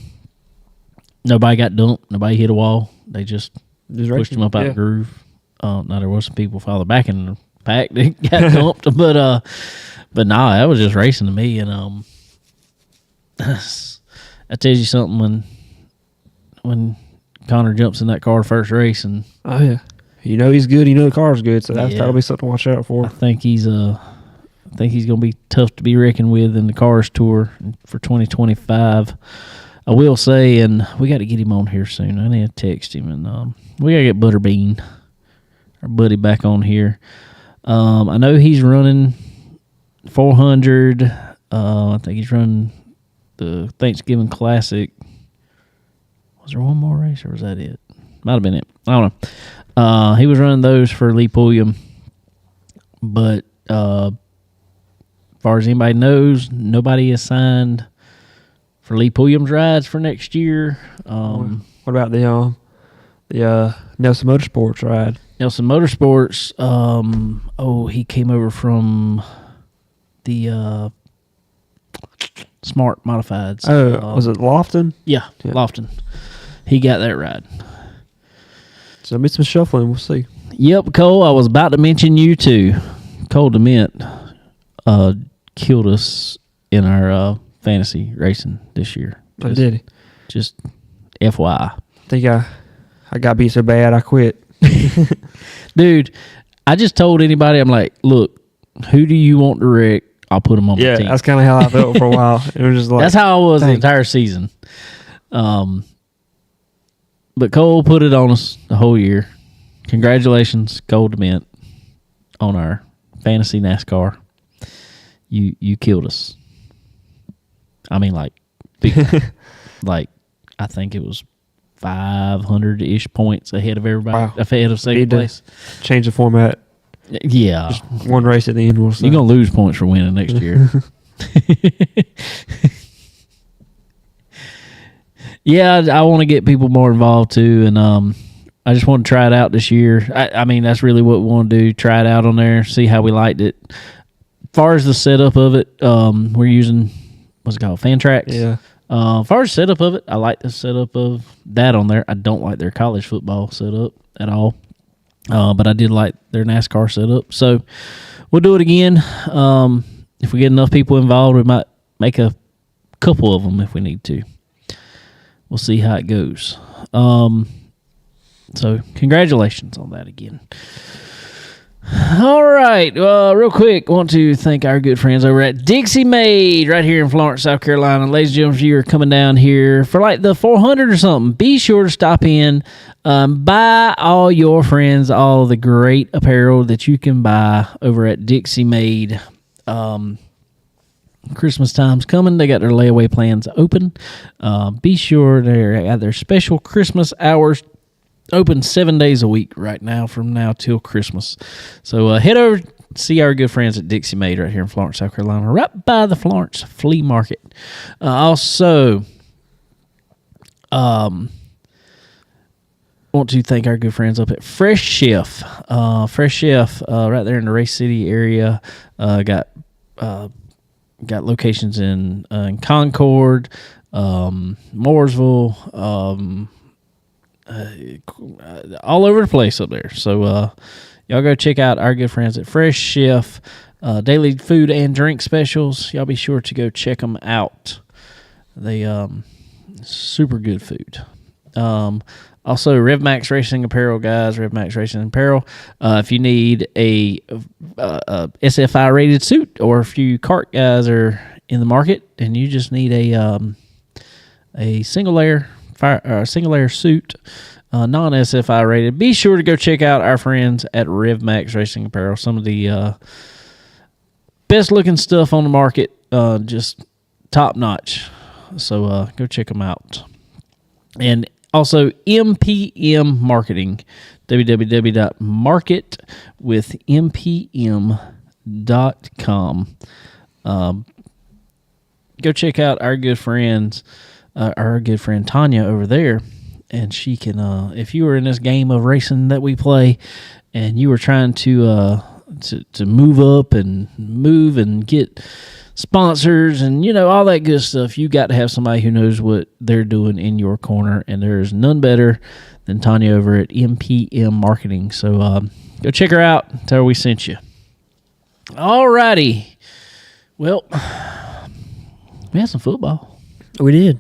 got dumped. Nobody hit a wall. They just pushed racing. them up out the groove. Now there was some people farther back in the pack that got dumped, but nah, that was just racing to me. And that tells you something when Connor jumps in that car first race, and oh yeah, he's good. The car's good, so that'll be something to watch out for. I think he's going to be tough to be reckoned with in the Cars Tour for 2025. I will say, and we got to get him on here soon. I need to text him, and we got to get Butterbean, our buddy, back on here. I know he's running 400. I think he's running the Thanksgiving Classic. Was there one more race, or was that it? Might have been it. I don't know. He was running those for Lee Pulliam, but as far as anybody knows, nobody is signed for Lee Pulliam's rides for next year. What about the Nelson Motorsports ride? Nelson Motorsports. He came over from the Smart Modifieds. Oh, was it Lofton? Yeah, Lofton. He got that ride. So there'll be some shuffling. We'll see. Yep, Cole, I was about to mention you too. Cole DeMint killed us in our fantasy racing this year. I did. Just FYI. I think I got beat so bad I quit. Dude, I just told anybody, I'm like, look, who do you want to wreck? I'll put him on my team. Yeah, that's kind of how I felt for a while. It was just like, that's how I was the entire season. But Cole put it on us the whole year. Congratulations, Cole DeMint, on our fantasy NASCAR. You killed us. I mean, like, big time. Like, I think it was 500-ish points ahead of everybody. Wow. Ahead of second place. Change the format. Yeah. Just one race at the end. We'll see. You're going to lose points for winning next year. Yeah, I want to get people more involved too, and I just want to try it out this year. I mean, that's really what we want to do, try it out on there, see how we liked it. As far as the setup of it, we're using, what's it called, Fantrax? Yeah. As far as setup of it, I like the setup of that on there. I don't like their college football setup at all, but I did like their NASCAR setup. So we'll do it again. If we get enough people involved, we might make a couple of them if we need to. We'll see how it goes. So congratulations on that again. All right. Real quick, want to thank our good friends over at Dixie Made right here in Florence, South Carolina. Ladies and gentlemen, if you are coming down here for like the 400 or something, be sure to stop in. Buy all your friends all the great apparel that you can buy over at Dixie Made. Christmas time's coming. They got their layaway plans open. Be sure they're at their special Christmas hours, open 7 days a week right now from now till Christmas. So head over, see our good friends at Dixie Made right here in Florence, South Carolina, right by the Florence Flea Market. Also, want to thank our good friends up at Fresh Chef. Fresh Chef right there in the Race City area. Got locations in Concord, Mooresville, all over the place up there. So y'all go check out our good friends at Fresh Chef. Daily food and drink specials. Y'all be sure to go check them out. They super good food. Also, RevMax Racing Apparel, guys. RevMax Racing Apparel. If you need a SFI rated suit, or if you kart guys are in the market and you just need a single layer suit, non SFI rated, be sure to go check out our friends at RevMax Racing Apparel. Some of the best looking stuff on the market, just top notch. So go check them out. And also, MPM Marketing, www.marketwithmpm.com. Go check out our good friend Tanya over there, and she can. If you were in this game of racing that we play, and you were trying to move up and move and get sponsors and all that good stuff, you got to have somebody who knows what they're doing in your corner, and there's none better than Tanya over at MPM Marketing. So go check her out, tell her we sent you. Alrighty, well, we had some football. We did.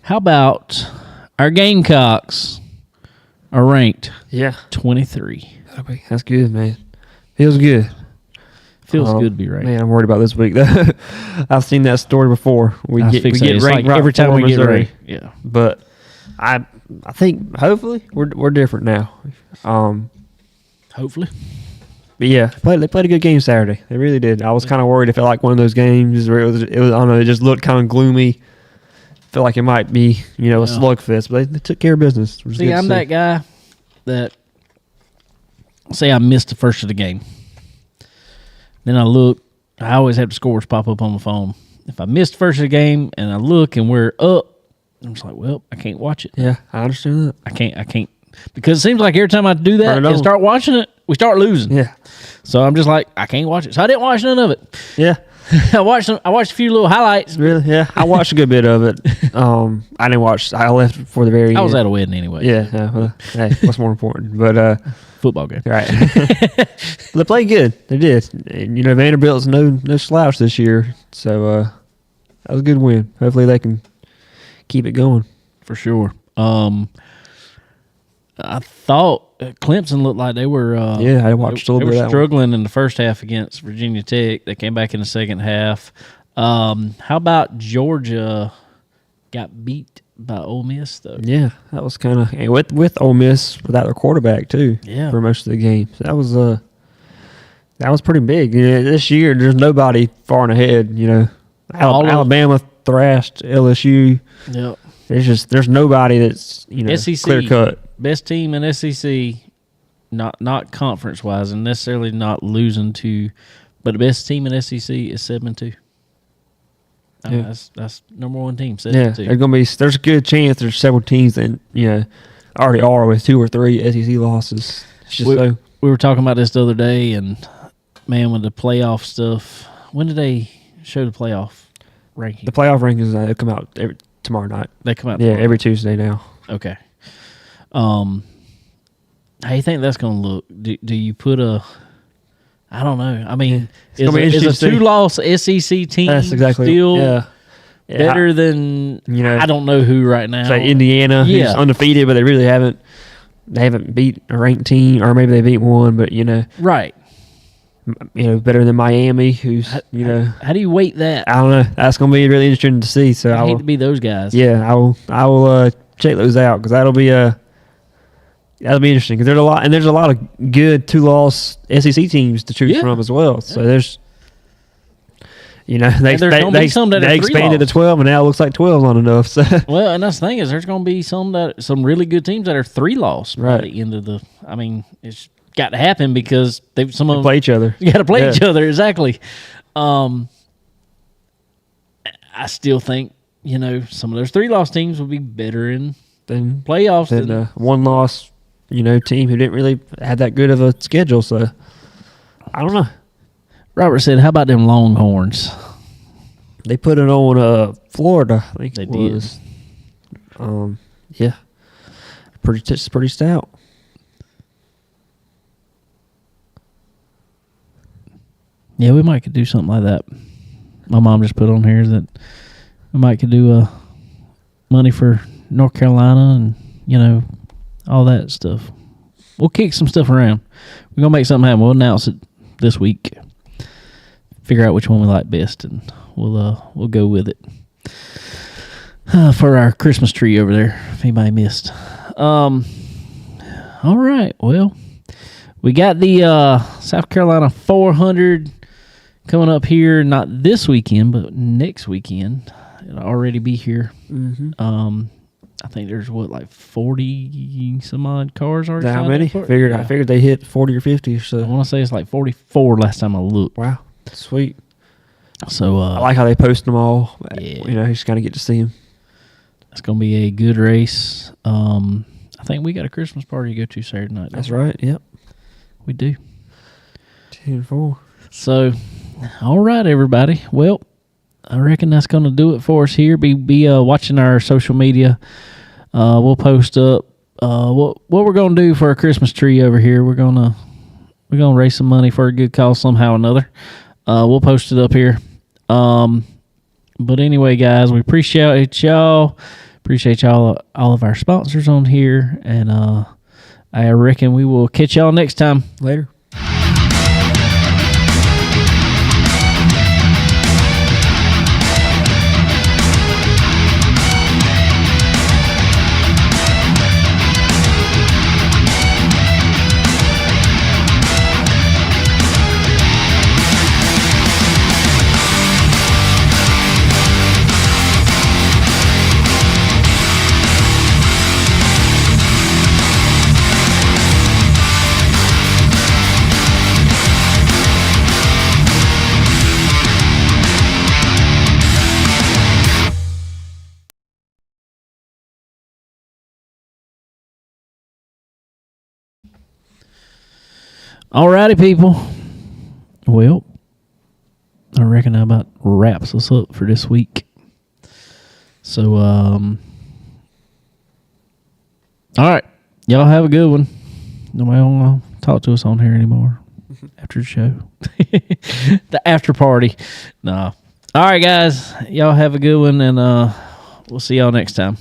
How about our Gamecocks are ranked 23. That's good, man. Feels good. Feels good to be ranked. Man, I'm worried about this week though. I've seen that story before. We get ranked like right every time we get Missouri. ranked. Yeah, But I think hopefully we're different now. hopefully. But yeah, they played a good game Saturday. They really did. I was kind of worried. It felt like one of those games where it was I don't know, it just looked kind of gloomy. Felt like it might be a slugfest, but they took care of business. See, I'm that guy that say I missed the first of the game. Then I look. I always have the scores pop up on my phone. If I missed the first of the game and I look and we're up, I'm just like, well, I can't watch it. Yeah, I understand that. I can't because it seems like every time I do that and start watching it, we start losing. Yeah. So I'm just like, I can't watch it. So I didn't watch none of it. Yeah. I watched a few little highlights. Really? Yeah. I watched a good bit of it. I didn't watch. I left for the very end. I was at a wedding anyway. Yeah. Well, hey, what's more important? But football game. Right. They played good. They did. And, Vanderbilt's no slouch this year. So that was a good win. Hopefully they can keep it going. For sure. I thought Clemson looked like they were. I watched a little bit of that struggling in the first half against Virginia Tech. They came back in the second half. How about Georgia got beat by Ole Miss though? Yeah, that was kind of with Ole Miss without their quarterback too. Yeah. For most of the game, so that was pretty big. This year there's nobody far and ahead. Alabama thrashed LSU. Yep. There's nobody that's SEC clear cut. Best team in SEC, not conference wise, and necessarily not losing to, but the best team in SEC is 7-2. Yeah. That's number one team. 7-2. Yeah, there's a good chance there's several teams that already are with 2 or 3 SEC losses. It's just we were talking about this the other day, and man, with the playoff stuff, when did they show the playoff ranking? The playoff rankings they come out tomorrow night. They come out. Yeah, every Tuesday now. Okay. How do you think that's going to look? Do you put a? I don't know. I mean, is a 2-loss SEC team that's exactly still better than I don't know who right now? Say Indiana, who's undefeated, but they really haven't. They haven't beat a ranked team, or maybe they beat one, but right. Better than Miami, who's How do you weight that? I don't know. That's going to be really interesting to see. So I hate to be those guys. Yeah, I will check those out because that'll be interesting because there's a lot of good 2-loss SEC teams to choose from as well. So there's they expanded to 12 and now it looks like 12's not enough. So well, and that's the thing is there's going to be some really good teams that are 3-loss by the end of the. I mean, it's got to happen because some of them play each other. You got to play each other exactly. I still think some of those 3-loss teams will be better in playoffs than a 1-loss team who didn't really have that good of a schedule. So I don't know. Robert said, "How about them Longhorns?" They put it on Florida. I think they did. Yeah, pretty stout. Yeah, we might could do something like that. My mom just put on here that we might could do money for North Carolina, and all that stuff. We'll kick some stuff around. We're gonna make something happen. We'll announce it this week. Figure out which one we like best, and we'll go with it for our Christmas tree over there. If anybody missed. All right. Well, we got the South Carolina 400 coming up here. Not this weekend, but next weekend. It'll already be here. Mm-hmm. I think there's like 40 some odd cars already. How many? I figured they hit 40 or 50 or so. I want to say it's like 44 last time I looked. Wow, sweet. So I like how they post them all. Yeah. You know, you just kind of get to see them. It's gonna be a good race. I think we got a Christmas party to go to Saturday night. That's right. Yep, we do. 10-4. So, all right, everybody. Well, I reckon that's going to do it for us here. Be watching our social media. We'll post up what we're going to do for our Christmas tree over here. We're gonna raise some money for a good cause somehow or another. We'll post it up here. But anyway, guys, we appreciate y'all. Appreciate y'all, all of our sponsors on here, and I reckon we will catch y'all next time. Later. Alrighty, people. Well, I reckon that about wraps us up for this week. So, all right. Y'all have a good one. Nobody want to talk to us on here anymore after the show. The after party. No. All right, guys. Y'all have a good one, and we'll see y'all next time.